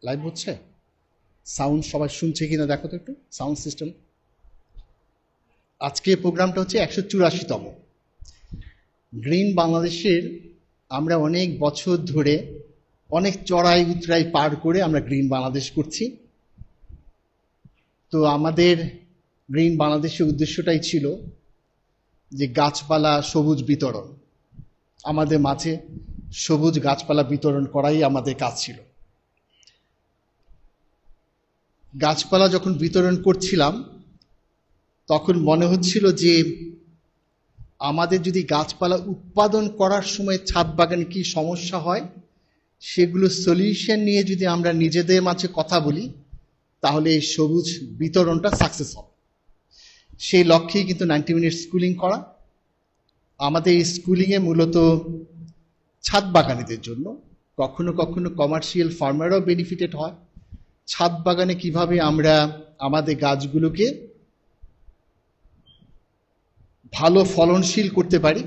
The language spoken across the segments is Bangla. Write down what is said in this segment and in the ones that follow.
লাইভ হচ্ছে? সাউন্ড সবাই শুনছে কিনা দেখো তো একটু, সাউন্ড সিস্টেম। আজকে প্রোগ্রামটা হচ্ছে 184তম গ্রিন বাংলাদেশের। আমরা অনেক বছর ধরে অনেক চড়াই উতরাই পার করে আমরা গ্রিন বাংলাদেশ করছি। তো আমাদের গ্রিন বাংলাদেশের উদ্দেশ্যটাই ছিল যে গাছপালা সবুজ বিতরণ, আমাদের মাঝে সবুজ গাছপালা বিতরণ করাই আমাদের কাজ ছিল। গাছপালা যখন বিতরণ করছিলাম তখন মনে হচ্ছিল যে আমাদের যদি গাছপালা উৎপাদন করার সময় ছাদ বাগানে কি সমস্যা হয় সেগুলো সলিউশন নিয়ে যদি আমরা নিজেদের মাঝে কথা বলি তাহলে এই সবুজ বিতরণটা সাকসেস হবে। সেই লক্ষ্যেই কিন্তু 90 মিনিট স্কুলিং করা। আমাদের এই স্কুলিংয়ে মূলত ছাদ বাগানীদের জন্য, কখনো কখনো কমার্শিয়াল ফার্মাররাও বেনিফিটেড হয়। ছাদ বাগানে কিভাবে আমরা আমাদের গাছগুলোকে ভালো ফলনশীল করতে পারি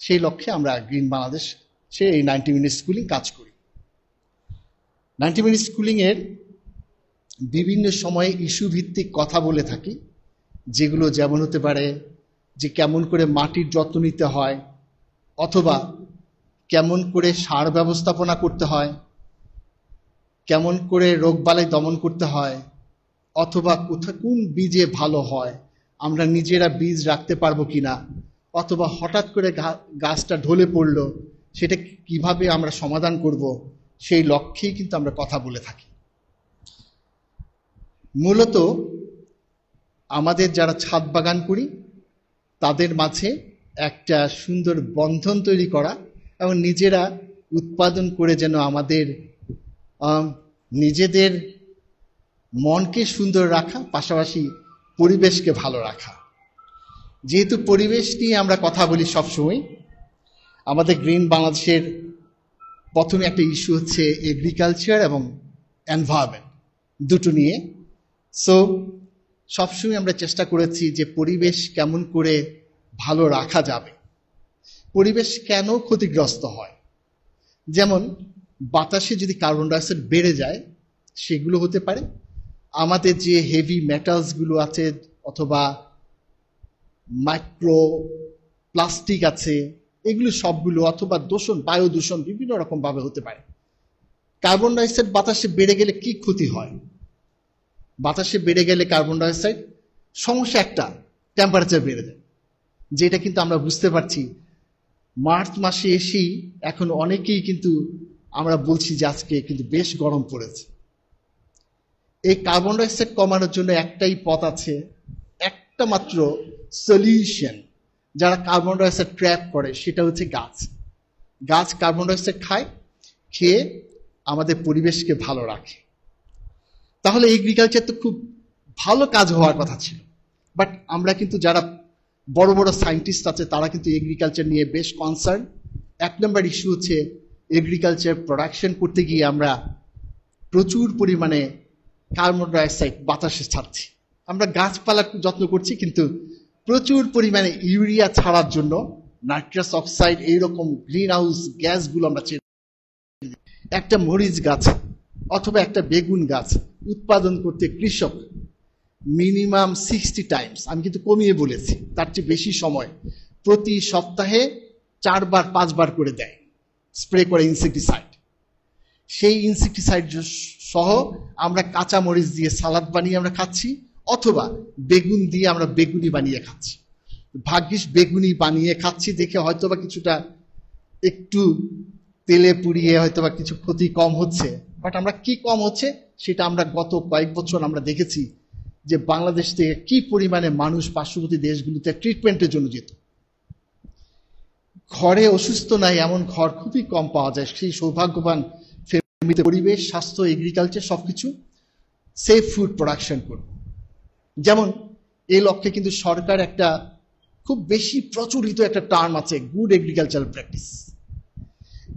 সেই লক্ষ্যে আমরা গ্রিন বাংলাদেশ সে এই 90 মিনিট স্কুলিং কাজ করি। 90 মিনিট স্কুলিংয়ের বিভিন্ন সময়ে ইস্যু ভিত্তিক কথা বলে থাকি, যেগুলো যেমন হতে পারে যে কেমন করে মাটির যত্ন নিতে হয়, অথবা কেমন করে সার ব্যবস্থাপনা করতে হয়, কেমন করে রোগবালাই দমন করতে হয়, অথবা কোন বীজে ভালো হয়, আমরা নিজেরা বীজ রাখতে পারবো কিনা, অথবা হঠাৎ করে গাছটা ঢলে পড়লো সেটা কিভাবে আমরা সমাধান করব, সেই লক্ষ্যেই কিন্তু আমরা কথা বলে থাকি। মূলত আমাদের যারা ছাদ বাগান করি তাদের মাঝে একটা সুন্দর বন্ধন তৈরি করা এবং নিজেরা উৎপাদন করে যেন আমাদের নিজেদের মনকে সুন্দর রাখা, পাশাপাশি পরিবেশকে ভালো রাখা। যেহেতু পরিবেশ নিয়ে আমরা কথা বলি সবসময়, আমাদের গ্রিন বাংলাদেশের প্রথমে একটা ইস্যু হচ্ছে এগ্রিকালচার এবং এনভায়রনমেন্ট, দুটো নিয়ে। সো সবসময় আমরা চেষ্টা করেছি যে পরিবেশ কেমন করে ভালো রাখা যাবে। পরিবেশ কেন ক্ষতিগ্রস্ত হয়, যেমন বাতাসে যদি কার্বন ডাইঅক্সাইড বেড়ে যায় সেগুলো হতে পারে আমাদের যে হেভি মেটালসগুলো আছে, অথবা মাইক্রো প্লাস্টিক আছে, এগুলো সবগুলো, অথবা দূষণ, বায়ু দূষণ বিভিন্ন রকম ভাবে হতে পারে। কার্বন ডাইঅক্সাইড বাতাসে বেড়ে গেলে কি ক্ষতি হয়? বাতাসে বেড়ে গেলে কার্বন ডাইঅক্সাইড সমস্যা একটা, টেম্পারেচার বেড়ে যায়, যেটা কিন্তু আমরা বুঝতে পারছি মার্চ মাসে এসেই এখন অনেকেই কিন্তু আমরা বলছি যে আজকে কিন্তু বেশ গরম পড়েছে। এই কার্বন ডাইঅক্সাইড কমানোর জন্য একটাই পথ আছে, একটা মাত্র সলিউশন যারা কার্বন ডাইঅক্সাইড ট্র্যাপ করে, সেটা হচ্ছে গাছ। গাছ কার্বন ডাইঅক্সাইড খায়, খেয়ে আমাদের পরিবেশকে ভালো রাখে। তাহলে এগ্রিকালচার তো খুব ভালো কাজ হওয়ার কথা ছিল, বাট আমরা কিন্তু যারা বড় বড় সায়েন্টিস্ট আছে তারা কিন্তু এগ্রিকালচার নিয়ে বেশ কনসার্ন। এক নম্বর ইস্যু হচ্ছে এগ্রিকালচার প্রোডাকশন করতে গিয়ে আমরা প্রচুর পরিমাণে কার্বন ডাইঅক্সাইড বাতাসে ছাড়ছি। আমরা গাছপালার যত্ন করছি কিন্তু প্রচুর পরিমাণে ইউরিয়া ছাড়ার জন্য নাইট্রাস অক্সাইড এইরকম গ্রিন হাউস গ্যাসগুলো আমরা ছেড়ে। একটা মরিচ গাছ অথবা একটা বেগুন গাছ উৎপাদন করতে কৃষক মিনিমাম 60 টাইমস, আমি কিন্তু কমিয়ে বলেছি, তার চেয়ে বেশি সময় প্রতি সপ্তাহে 4 বার 5 বার করে দেয় স্প্রে করে ইনসেক্টিসাইড। সেই ইনসেক্টিসাইড সহ আমরা কাঁচা মরিচ দিয়ে সালাদ বানিয়ে আমরা খাচ্ছি, অথবা বেগুন দিয়ে আমরা বেগুনি বানিয়ে খাচ্ছি। ভাগ্যিস বেগুনি বানিয়ে খাচ্ছি দেখে হয়তোবা কিছুটা একটু তেলে পুড়িয়ে হয়তোবা কিছু ক্ষতি কম হচ্ছে, বাট আমরা কি কম হচ্ছে সেটা আমরা গত কয়েক বছর আমরা দেখেছি যে বাংলাদেশ থেকে কি পরিমাণে মানুষ পার্শ্ববর্তী দেশগুলোতে ট্রিটমেন্টের জন্য যেত। ঘরে অসুস্থ নাই এমন ঘর খুবই কম পাওয়া যায়। সেই সৌভাগ্যবান ফ্যামিলিতে পরিবেশ, স্বাস্থ্য, এগ্রিকালচার সবকিছু সেফ ফুড প্রোডাকশন করবে। যেমন এই লক্ষ্যে কিন্তু সরকার একটা খুব বেশি প্রচলিত একটা টার্ম আছে, good agriculture practice.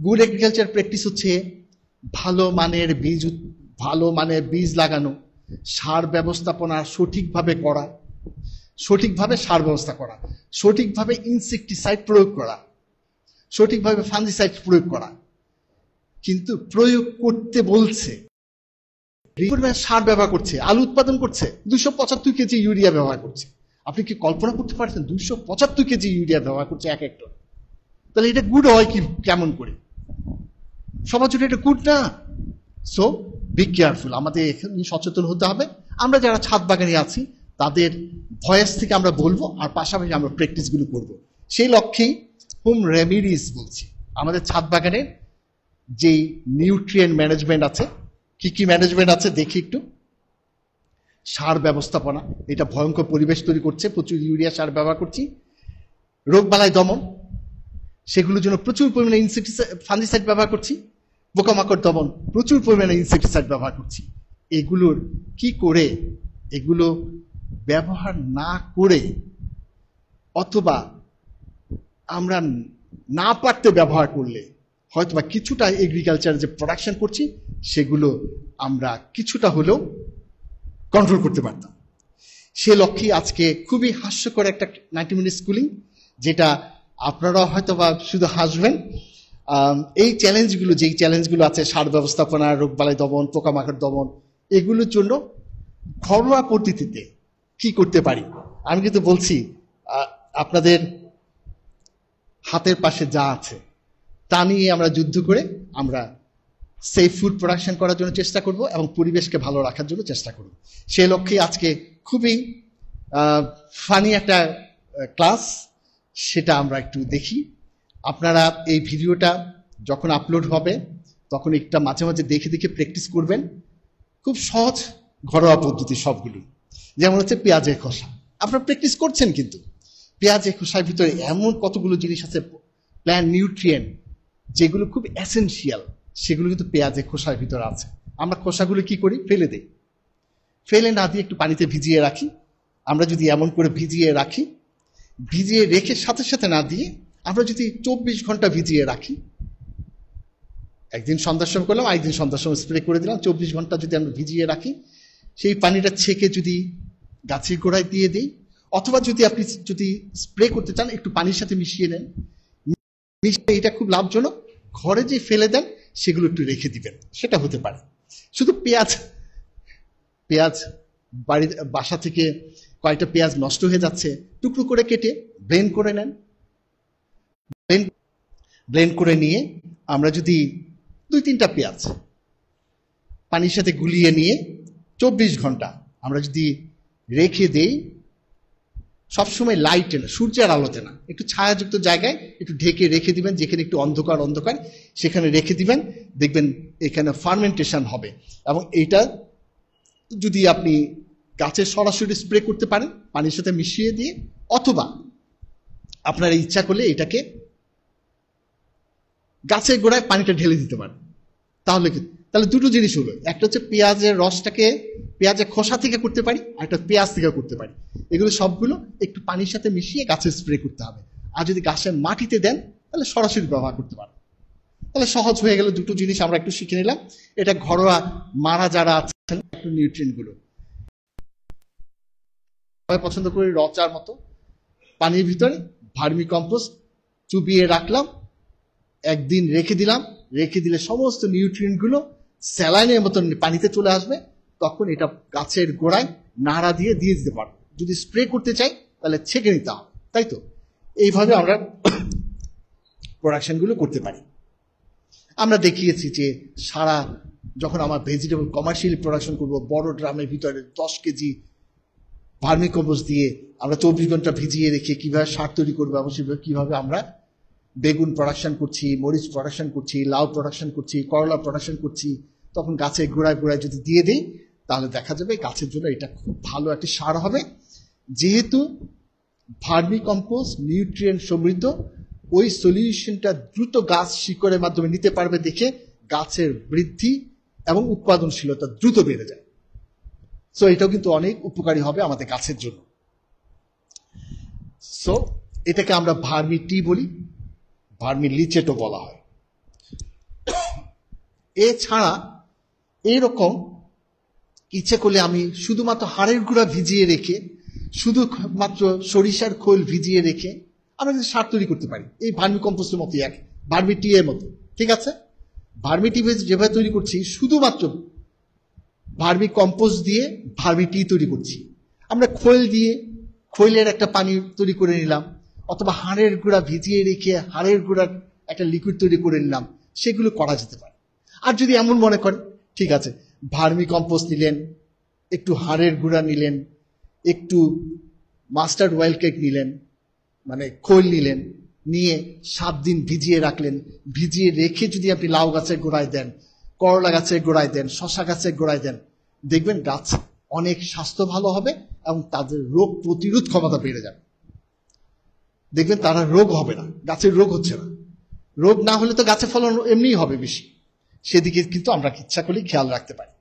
Good agriculture practice হচ্ছে ভালো মানের বীজ লাগানো, সার ব্যবস্থাপনা সঠিকভাবে করা, সঠিকভাবে সার ব্যবস্থা করা, সঠিকভাবে ইনসেক্টিসাইড প্রয়োগ করা, সঠিকভাবে ফাঙ্গিসাইড প্রয়োগ করা। কিন্তু প্রয়োগ করতে বলছে পরিমাণ সার ব্যবহার করছে, আলু উৎপাদন করছে, 275 কেজি ইউরিয়া ব্যবহার করছে। আপনি কি কল্পনা করতে পারছেন 275 কেজি ইউরিয়া ব্যবহার করছে এক হেক্টর? তাহলে এটা গুড হয় কি কেমন করে? সবার জন্য এটা গুড না। সো বি কেয়ারফুল, আমাদের এখানে সচেতন হতে হবে। আমরা যারা ছাদ বাগানে আছি তাদের ভয়েস থেকে আমরা বলবো, আর পাশাপাশি আমরা প্র্যাকটিসগুলো করব। সেই লক্ষ্যেই হোম রেমিডিস বলছি। আমাদের ছাদ বাগানের যেই নিউট্রিয়েন্ট ম্যানেজমেন্ট আছে, কি কি ম্যানেজমেন্ট আছে দেখি একটু। সার ব্যবস্থাপনা, এটা ভয়ঙ্কর পরিবেশ তৈরি করছে, প্রচুর ইউরিয়া সার ব্যবহার করছি। রোগবালাই দমন, সেগুলোর জন্য প্রচুর পরিমাণে ফাঙ্গিসাইড ব্যবহার করছি। পোকামাকড় দমন, প্রচুর পরিমাণে ইনসেক্টিসাইড ব্যবহার করছি। এগুলোর কি করে, এগুলো ব্যবহার না করে অথবা আমরা না পারতে ব্যবহার করলে হয়তোবা কিছুটা এগ্রিকালচার যে প্রোডাকশন করছি সেগুলো আমরা কিছুটা হলেও কন্ট্রোল করতে পারতাম। সে লক্ষ্যে আজকে খুবই হাস্যকর একটা 90 মিনিট স্কুলিং, যেটা আপনারা হয়তোবা শুধু হাসবেন। এই চ্যালেঞ্জগুলো, যেই চ্যালেঞ্জগুলো আছে সার ব্যবস্থাপনা, রোগবালাই দমন, পোকামাকড় দমন, এগুলোর জন্য ঘরোয়া পদ্ধতিতে কি করতে পারি আমি কিন্তু বলছি আপনাদের হাতের পাশে যা আছে তা নিয়ে আমরা যুদ্ধ করে আমরা সেফ ফুড প্রোডাকশন করার জন্য চেষ্টা করব এবং পরিবেশকে ভালো রাখার জন্য চেষ্টা করব। সেই লক্ষ্যে আজকে খুবই ফানি একটা ক্লাস, সেটা আমরা একটু দেখি। আপনারা এই ভিডিওটা যখন আপলোড হবে তখন একটা মাঝে মাঝে দেখে দেখে প্র্যাকটিস করবেন। খুব সহজ ঘরোয়া পদ্ধতি সবগুলো। যেমন হচ্ছে পেঁয়াজের খোসা, আপনারা প্র্যাকটিস করছেন, কিন্তু পেঁয়াজের খোসার ভিতরে এমন কতগুলো জিনিস আছে, প্ল্যান্ট নিউট্রিয়েন্ট, যেগুলো খুব এসেনশিয়াল, সেগুলো কিন্তু পেঁয়াজের খোসার ভিতরে আছে। আমরা খোসাগুলো কি করি? ফেলে দিই। ফেলে না দিয়ে একটু পানিতে ভিজিয়ে রাখি। আমরা যদি এমন করে ভিজিয়ে রাখি, ভিজিয়ে রেখে সাথে সাথে না দিয়ে আমরা যদি 24 ঘন্টা ভিজিয়ে রাখি, একদিন সন্ধ্যার সময় করলাম, আরেকদিন সন্ধ্যার সময় স্প্রে করে দিলাম, 24 ঘন্টা যদি আমরা ভিজিয়ে রাখি, সেই পানিটা ছেঁকে যদি গাছের গোড়ায় দিয়ে দিই, অথবা যদি আপনি যদি স্প্রে করতে চান একটু পানির সাথে মিশিয়ে নেন, মিশিয়ে, এটা খুব লাভজনক। ঘরে যে ফেলে দেন সেগুলো একটু রেখে দিবেন, সেটা হতে পারে। শুধু পেঁয়াজ বাসা থেকে কয়েকটা পেঁয়াজ নষ্ট হয়ে যাচ্ছে, টুকরো করে কেটে ব্লেন্ড করে নেন। ব্লেন্ড করে নিয়ে আমরা যদি 2-3টা পেঁয়াজ পানির সাথে গুলিয়ে নিয়ে 24 ঘন্টা আমরা যদি রেখে দেই, সবসময় লাইটে না, সূর্যের আলোতে না, একটু ছায়াযুক্ত জায়গায় একটু ঢেকে রেখে দিবেন, যেখানে একটু অন্ধকার সেখানে রেখে দিবেন, দেখবেন এখানে ফার্মেন্টেশন হবে। এবং এইটা যদি আপনি গাছে সরাসরি স্প্রে করতে পারেন পানির সাথে মিশিয়ে দিয়ে, অথবা আপনার ইচ্ছা করলে এটাকে গাছের গোড়ায় পানিটা ঢেলে দিতে পারেন। তাহলে দুটো জিনিস হলো, একটা হচ্ছে পেঁয়াজের রসটাকে পেঁয়াজের খোসা থেকে করতে পারি, আর একটা পেঁয়াজ থেকে করতে পারি। এগুলো সবগুলো একটু পানির সাথে মিশিয়ে গাছে স্প্রে করতে হবে। আর যদি গাছের মাটিতে দেন তাহলে সরাসরি ব্যবহার করতে পারেন। তাহলে সহজ হয়ে গেল, দুটো জিনিস আমরা একটু শিখে নিলাম। এটা ঘরোয়া মারা যারা আছেন একটু নিউট্রিয়েন্ট গুলো সবাই পছন্দ করি, রচার মতো পানির ভিতরে ভার্মি কম্পোস্ট চুবিয়ে রাখলাম, একদিন রেখে দিলাম, রেখে দিলে সমস্ত নিউট্রিয়েন্ট গুলো স্যালাইনের মতন পানিতে চলে আসবে। তখন এটা গাছের গোড়ায় নাড়া দিয়ে দিতে পারবো। যদি স্প্রে করতে চাই তাহলে ছেঁকে নিতে হবে, তাই তো? এইভাবে আমরা প্রোডাকশন গুলো করতে পারি। আমরা দেখিয়েছি যে সারা যখন আমার ভেজিটেবল কমার্শিয়াল প্রোডাকশন করব, বড় ড্রামের ভিতরে 10 কেজি ভার্মি কম্পোস্ট দিয়ে আমরা 24 ঘন্টা ভিজিয়ে রেখে কিভাবে সার তৈরি করবো, এবং কিভাবে আমরা বেগুন প্রোডাকশন করছি, মরিচ প্রোডাকশন করছি, লাউ প্রোডাকশন করছি, করলা প্রোডাকশন করছি, তখন গাছের গোড়ায় গোড়ায় যদি দিয়ে দিই তাহলে দেখা যাবে গাছের জন্য এটা খুব ভালো একটা সার হবে। যেহেতু ভার্মি কম্পোস্ট নিউট্রিয়েন্ট সমৃদ্ধ, ওই সলিউশনটা দ্রুত গাছ শিকড়ের মাধ্যমে নিতে পারবে দেখে গাছের বৃদ্ধি এবং উৎপাদনশীলতা দ্রুত বেড়ে যায়। সো এটাও কিন্তু অনেক উপকারী হবে আমাদের গাছের জন্য। সো এটাকে আমরা ভার্মি টি বলি, ভার্মি লিচেটও বলা হয়। এছাড়া এইরকম ইচ্ছে করলে আমি শুধুমাত্র হাড়ের গুঁড়া ভিজিয়ে রেখে, শুধুমাত্র সরিষার খোল ভিজিয়ে রেখে আমরা কিন্তু সার তৈরি করতে পারি, এই ভার্মি কম্পোস্টের মতো, এক ভার্মি টি এর মতো। ঠিক আছে, ভার্মি টি যেভাবে তৈরি করছি শুধুমাত্র ভার্মি কম্পোস্ট দিয়ে ভার্মি টি তৈরি করছি। আমরা খৈল দিয়ে খৈলের একটা পানি তৈরি করে নিলাম, অথবা হাড়ের গুঁড়া ভিজিয়ে রেখে হাড়ের গুঁড়ার একটা লিকুইড তৈরি করে নিলাম, সেগুলো করা যেতে পারে। আর যদি এমন মনে করেন, ঠিক আছে, ভার্মি কম্পোস্ট নিলেন, একটু হাড়ের গুঁড়া নিলেন, একটু মাস্টার্ড অয়েল কেক নিলেন, মানে খৈল নিলেন, নিয়ে 7 দিন ভিজিয়ে রাখলেন। ভিজিয়ে রেখে যদি আপনি লাউ গাছের গোড়ায় দেন, করলা গাছের গোড়ায় দেন, শশা গাছের গোড়ায় দেন, দেখবেন গাছ অনেক স্বাস্থ্য ভালো হবে এবং তাদের রোগ প্রতিরোধ ক্ষমতা বেড়ে যাবে। দেখবেন তারা রোগ হবে না, গাছের রোগ হচ্ছে না। রোগ না হলে তো গাছে ফলন এমনিই হবে বেশি, সেদিকে কিন্তু আমরা ইচ্ছা করলে খেয়াল রাখতে পারি।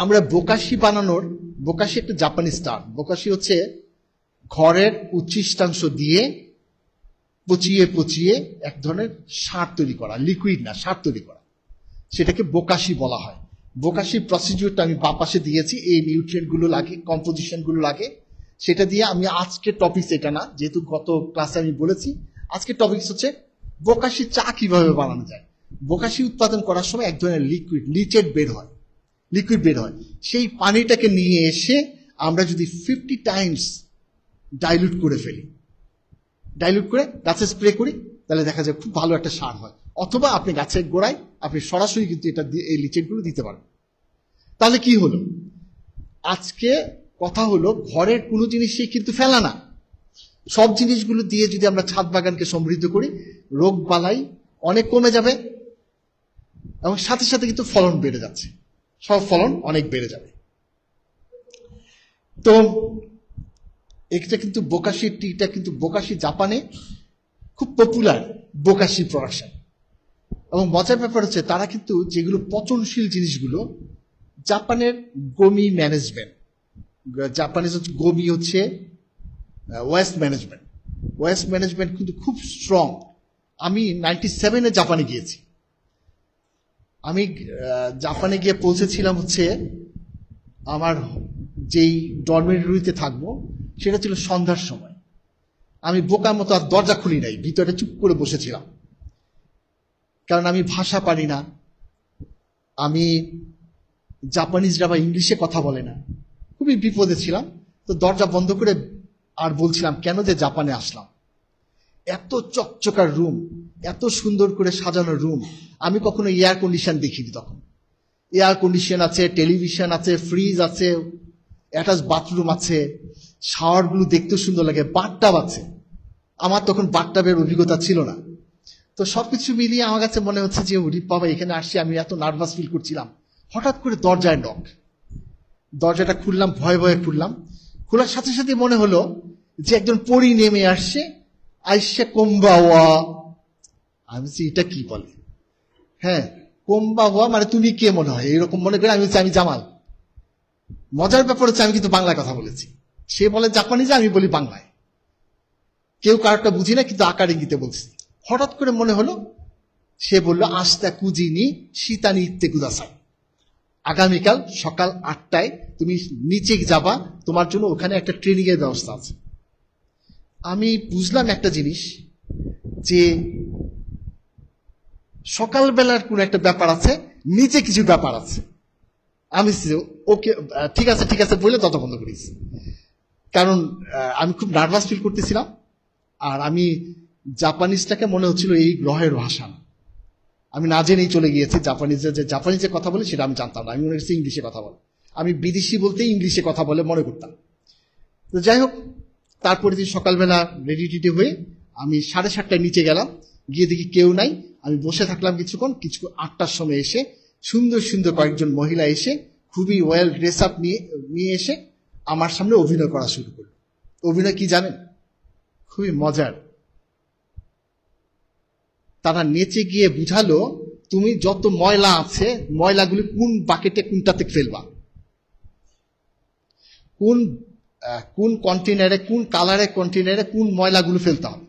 আমরা বোকাশি বানানোর, বোকাশি একটা জাপানি স্টার, বোকাশি হচ্ছে ঘরের উচ্ছিষ্টাংশ দিয়ে পচিয়ে পচিয়ে এক ধরনের সার তৈরি করা, লিকুইড না, সার তৈরি করা, সেটাকে বোকাশি বলা হয়। বোকাশি প্রসিডিউরটা আমি বাঁ পাশে দিয়েছি, এই নিউট্রিয়েন্ট গুলো লাগে, কম্পোজিশন গুলো লাগে, সেটা দিয়ে আমি আজকের টপিক এটা না, যেহেতু গত ক্লাসে আমি বলেছি, আজকের টপিক হচ্ছে বোকাশি চা কিভাবে বানানো যায়। বোকাশি উৎপাদন করার সময় এক ধরনের লিকুইড লিচেট বের হয়, লিকুইড বের হয়, সেই পানিটাকে নিয়ে এসে আমরা যদি 50 টাইমস ডাইলুট করে ফেলি, ডাইলুট করে গাছে স্প্রে করি, তাহলে দেখা যায় খুব ভালো একটা সার হয়। অথবা আপনি গাছের গোড়ায় আপনি সরাসরি কিন্তু এটা দিয়ে এই লিচেটগুলো দিতে পারেন। তাহলে কি হলো, আজকে কথা হলো ঘরের কোনো জিনিসই কিন্তু ফেলা না, সব জিনিসগুলো দিয়ে যদি আমরা ছাদ বাগানকে সমৃদ্ধ করি, রোগ বালাই অনেক কমে যাবে এবং সাথে সাথে কিন্তু ফলন বেড়ে যাচ্ছে, সব ফলন অনেক বেড়ে যাবে। তো এটা কিন্তু বোকাশি টিটা কিন্তু বোকাশি জাপানে খুব পপুলার, বোকাশি প্রোডাকশন। এবং মজার ব্যাপার হচ্ছে তারা কিন্তু যেগুলো পচনশীল জিনিসগুলো, জাপানের গমি ম্যানেজমেন্ট, জাপানিজ গমি হচ্ছে ওয়েস্ট ম্যানেজমেন্ট, ওয়েস্ট ম্যানেজমেন্ট কিন্তু খুব স্ট্রং। আমি 97-এ জাপানে গিয়েছি, আমি জাপানে গিয়ে পৌঁছেছিলাম হচ্ছে আমার যেই ডরমেটরিতে থাকবো সেটা ছিল সন্ধ্যার সময়। আমি বোকার মতো আর দরজা খুলি নাই, ভিতরে চুপ করে বসেছিলাম, কারণ আমি ভাষা পারি না, আমি জাপানিজরা বা ইংলিশে কথা বলে না, খুবই বিপদে ছিলাম। তো দরজা বন্ধ করে আর বলছিলাম কেন যে জাপানে আসলাম। এত চকচকার রুম, এত সুন্দর করে সাজানো রুম, আমি কখনো এয়ার কন্ডিশন দেখিনি তখন। এয়ার কন্ডিশন আছে, টেলিভিশন আছে, ফ্রিজ আছে, অ্যাটাচ বাথরুম আছে, শাওয়ারগুলো দেখতে সুন্দর লাগে, বাথটাব আছে। আমার তখন বাথটাবের অভিজ্ঞতা ছিল না। তো সবকিছু মিলিয়ে আমার কাছে মনে হচ্ছে যে ওরে বাবা, এখানে আসছি, আমি এত নার্ভাস ফিল করছিলাম। হঠাৎ করে দরজায় নক, দরজাটা খুললাম, ভয়ে ভয়ে খুললাম। খোলার সাথে সাথে মনে হলো যে একজন পরী নেমে আসছে, আইসা কোম্বাওয়া। আমি বলছি এটা কি বলে, হ্যাঁ কোম্বাওয়া মানে তুমি কে মনে হয়, এরকম মনে করে আমি বলছি আমি জামাল। মজার ব্যাপার হচ্ছে আমি কিন্তু বাংলায় কথা বলেছি, সে বলে জাপানিজে, আমি বলি বাংলায়। কেউ কারোরটা বুঝি না, কিন্তু আকার ইঙ্গিতে বলছি। হঠাৎ করে মনে হলো সে বলল আস্তা কুজিনি শীতানি ইত্তে কুদাসাই, আগামীকাল সকাল 8টায় তুমি নিচে যাবা, তোমার জন্য ওখানে একটা ট্রেনিং এর ব্যবস্থা আছে। আমি বুঝলাম একটা জিনিস, যে সকালবেলার কোন একটা ব্যাপার আছে, নিচে কিছু ব্যাপার আছে। আমি ওকে ঠিক আছে ঠিক আছে বলে তত বন্ধ করেছি, কারণ আমি খুব নার্ভাস ফিল করতেছিলাম। আর আমি জাপানিজটাকে মনে হচ্ছিল এই গ্রহের ভাষা না, আমি না জেনেই চলে গিয়েছি। জাপানিজে কথা বলে সেটা আমি জানতাম না, আমি মনে হচ্ছে ইংলিশে কথা বলে, আমি বিদেশি বলতে ইংলিশে কথা বলে মনে করতাম। তো যাই হোক, তারপরে দিন সকালবেলা রেডি টেডি হয়ে আমি 7:30টায় নিচে গেলাম, গিয়ে দেখি কেউ নাই। আমি বসে থাকলাম কিছুক্ষণ, 8টার সময় এসে সুন্দর সুন্দর কয়েকজন মহিলা এসে খুবই ওয়েল ড্রেস আপ নিয়ে এসে আমার সামনে অভিনয় করা শুরু করলো। অভিনয় কি জানেন, খুবই মজার। তারা নেচে গিয়ে বুঝালো তুমি যত ময়লা আছে, ময়লাগুলি কোন বাকেটে কোনটাতে ফেলবা, কোন কন্টেনারে, কোন কালারের কন্টেনারে কোন ময়লাগুলো ফেলতে হবে।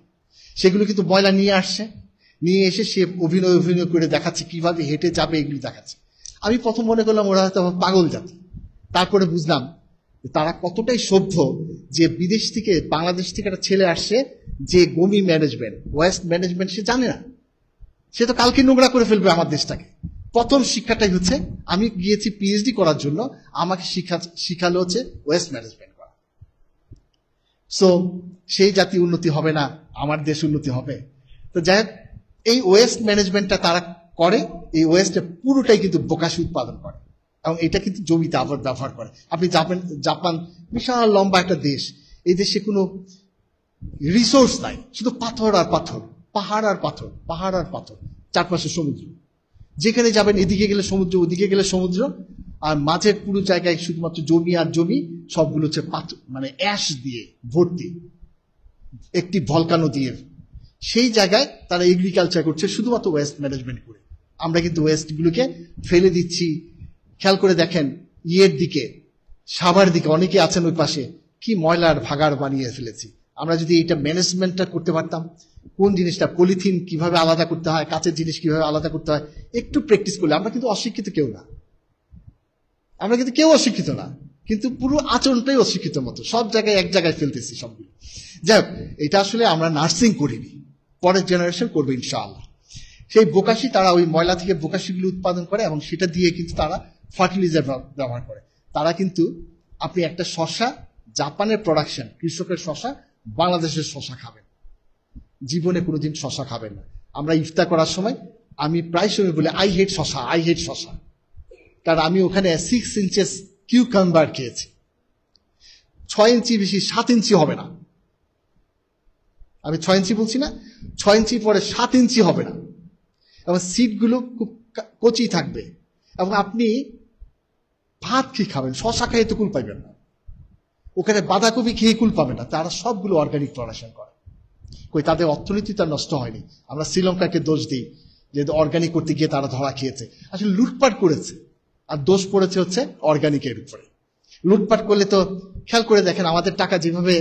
সেগুলো কিন্তু ময়লা নিয়ে আসছে, নিয়ে এসে সে অভিনয় করে দেখাচ্ছে কিভাবে হেঁটে যাবে, এগুলো দেখাচ্ছে। আমি প্রথম মনে করলাম ওরা হয়তো পাগল জাতি, তারপরে বুঝলাম তারা কতটাই সভ্য, যে বিদেশ থেকে বাংলাদেশ থেকে একটা ছেলে আসছে যে গমি ম্যানেজমেন্ট, ওয়েস্ট ম্যানেজমেন্ট সে জানে না, সে তো কালকে নোংরা করে ফেলবে আমার দেশটাকে। প্রথম শিক্ষাটাই হচ্ছে, আমি গিয়েছি পিএইচডি করার জন্য, আমাকে শিখালো হচ্ছে ওয়েস্ট ম্যানেজমেন্ট করা। সো সেই জাতি উন্নতি হবে না, আমার দেশ উন্নতি হবে। তো যাই হোক, এই ওয়েস্ট ম্যানেজমেন্টটা তারা করে, এই ওয়েস্টে পুরোটাই কিন্তু বোকাশি উৎপাদন করে, এবং এটা কিন্তু জমিতে আবার ব্যবহার করে। আপনি জাপান বিশাল লম্বা একটা দেশ, এই দেশে কোনো রিসোর্স নাই, শুধু পাথর আর পাথর, পাহাড় আর পাথর, পাহাড় আর পাথর, চারপাশে সমুদ্র। যেখানে যাবেন এদিকে গেলে সমুদ্র, ওদিকে গেলে সমুদ্র, আর মাঝের পুরো জায়গায় শুধুমাত্র জমি আর জমি, সবগুলো হচ্ছে পাথর, মানে অ্যাশ দিয়ে ভর্তি, একটি ভলকানো দিয়ে। সেই জায়গায় তারা এগ্রিকালচার করছে শুধুমাত্র ওয়েস্ট ম্যানেজমেন্ট করে। আমরা কিন্তু ওয়েস্টগুলোকে ফেলে দিচ্ছি। খেয়াল করে দেখেন ইয়ের দিকে, সাভার দিকে অনেকে আছেন ওই পাশে, কি ময়লার ভাগাড় বানিয়ে ফেলেছি। আমরা যদি এটা ম্যানেজমেন্টটা করতে পারতাম, কোন জিনিসটা পলিথিন কিভাবে আলাদা করতে হয়, কাঁচের জিনিস কিভাবে আলাদা করতে হয়, একটু প্র্যাকটিস করলে, আমরা কিন্তু অশিক্ষিত কেউ না, আমরা কিন্তু কেউ অশিক্ষিত না, কিন্তু পুরো আচরণটাই অশিক্ষিত মতো, সব জায়গায় এক জায়গায় ফেলতেছি সবগুলো। যাই হোক, এটা আসলে আমরা নার্সিং করিনি, পরের জেনারেশন করবে ইনশাআল্লাহ। সেই বোকাশি, তারা ওই ময়লা থেকে বোকাশিগুলো উৎপাদন করে, এবং সেটা দিয়ে কিন্তু তারা ফার্টিলাইজার ব্যবহার করে। তারা কিন্তু, আপনি একটা শশা, জাপানের প্রোডাকশন, কৃষকের শশা, বাংলাদেশের শশা খাবেন, জীবনে কোনোদিন শশা খাবেন না। আমরা ইফতার করার সময় আমি প্রায় সময় বলি আই হেট শশা, আই হেট শশা, কারণ আমি ওখানে 6 ইঞ্চেস কিউকাম্বার খেয়েছি। 6 ইঞ্চি বেশি 7 ইঞ্চি হবে না, আমি 6 ইঞ্চি বলছি না, 6 ইঞ্চি পরে 7 ইঞ্চি হবে না, এবং সিটগুলো খুব কচি থাকবে, এবং আপনি ভাত খেয়ে খাবেন, শশা খেয়ে তো কুল পাইবেন না, ওখানে বাঁধাকপি খেয়ে কুল পাবেন না। তারা সবগুলো অর্গানিক প্রোডাকশন করে, কই তাদের অর্থনীতি তার নষ্ট হয়নি। আমরা শ্রীলঙ্কাকে দোষ দিই যে অর্গানিক করতে গিয়ে তারা ধরা খেয়েছে, আসলে লুটপাট করেছে, আর দোষ পড়েছে হচ্ছে অর্গানিকের উপরে। লুটপাট করলে তো খেয়াল করে দেখেন আমাদের টাকা যেভাবে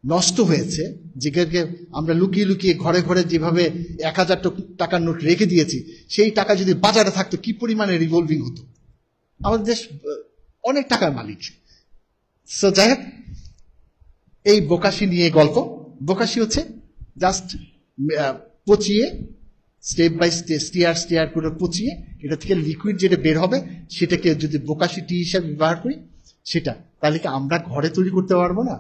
নষ্ট হয়েছে, যেগুলোকে আমরা লুকিয়ে লুকিয়ে ঘরে ঘরে যেভাবে 1000 টাকার নোট রেখে দিয়েছি, সেই টাকা যদি বাজারে থাকতো কি পরিমাণে রিভলভিং হতো। আমাদের দেশ অনেক টাকার মালিক। সো যাই হোক, এই বোকাশি নিয়ে গল্প। বোকাশি হচ্ছে জাস্ট পচিয়ে, স্টেপ বাই স্টিয়ার করে পচিয়ে, এটা থেকে লিকুইড যেটা বের হবে সেটাকে যদি বোকাশি টি হিসাবে ব্যবহার করি, সেটা তাহলে কি আমরা ঘরে তৈরি করতে পারবো না?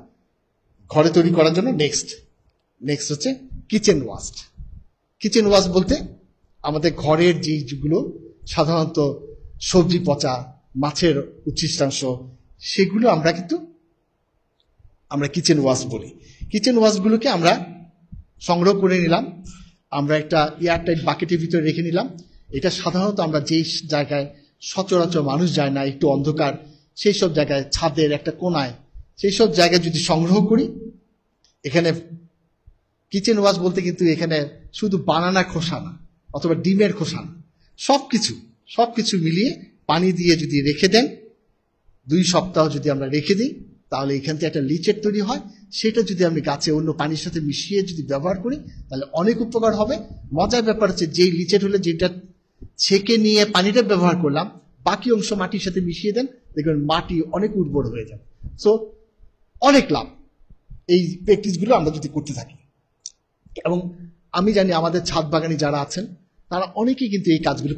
ঘরে তৈরি করার জন্য নেক্সট হচ্ছে কিচেন ওয়াস্ট। কিচেন ওয়াস্ট বলতে আমাদের ঘরের যেগুলো সাধারণত সবজি পচা, মাছের উচ্ছিষ্টাংশ, সেগুলো আমরা কিচেন ওয়াস্ট বলি। কিচেন ওয়াস্টগুলোকে আমরা সংগ্রহ করে নিলাম, আমরা একটা এয়ারটাইট বাকেটের ভিতরে রেখে নিলাম। এটা সাধারণত আমরা যেই জায়গায় সচরাচর মানুষ যায় না, একটু অন্ধকার, সেই সব জায়গায়, ছাদের একটা কোনায়, সেই সব জায়গায় যদি সংগ্রহ করি, এখানে কিচেন ওয়াস্ট বলতে কিন্তু এখানে শুধু বানানা খোসা না, অথবা ডিমের খোসা না, সবকিছু মিলিয়ে পানি দিয়ে যদি রেখে দেন, 2 সপ্তাহ যদি আমরা রেখে দিই, তাহলে এখান থেকে একটা লিচেট তৈরি হয়। সেটা যদি আমি গাছে অন্য পানির সাথে মিশিয়ে যদি ব্যবহার করি, তাহলে অনেক উপকার হবে। মজার ব্যাপার হচ্ছে, যেই লিচেট হলে যেটা ছেঁকে নিয়ে পানিটা ব্যবহার করলাম, বাকি অংশ মাটির সাথে মিশিয়ে দেন, দেখবেন মাটি অনেক উর্বর হয়ে যাবে। সো অনেক লাভ এই প্র্যাকটিসগুলো আমরা যদি করতে থাকি। এবং আমি জানি আমাদের ছাদ বাগানি যারা আছেন তারা অনেকেই কিন্তু এই কাজগুলো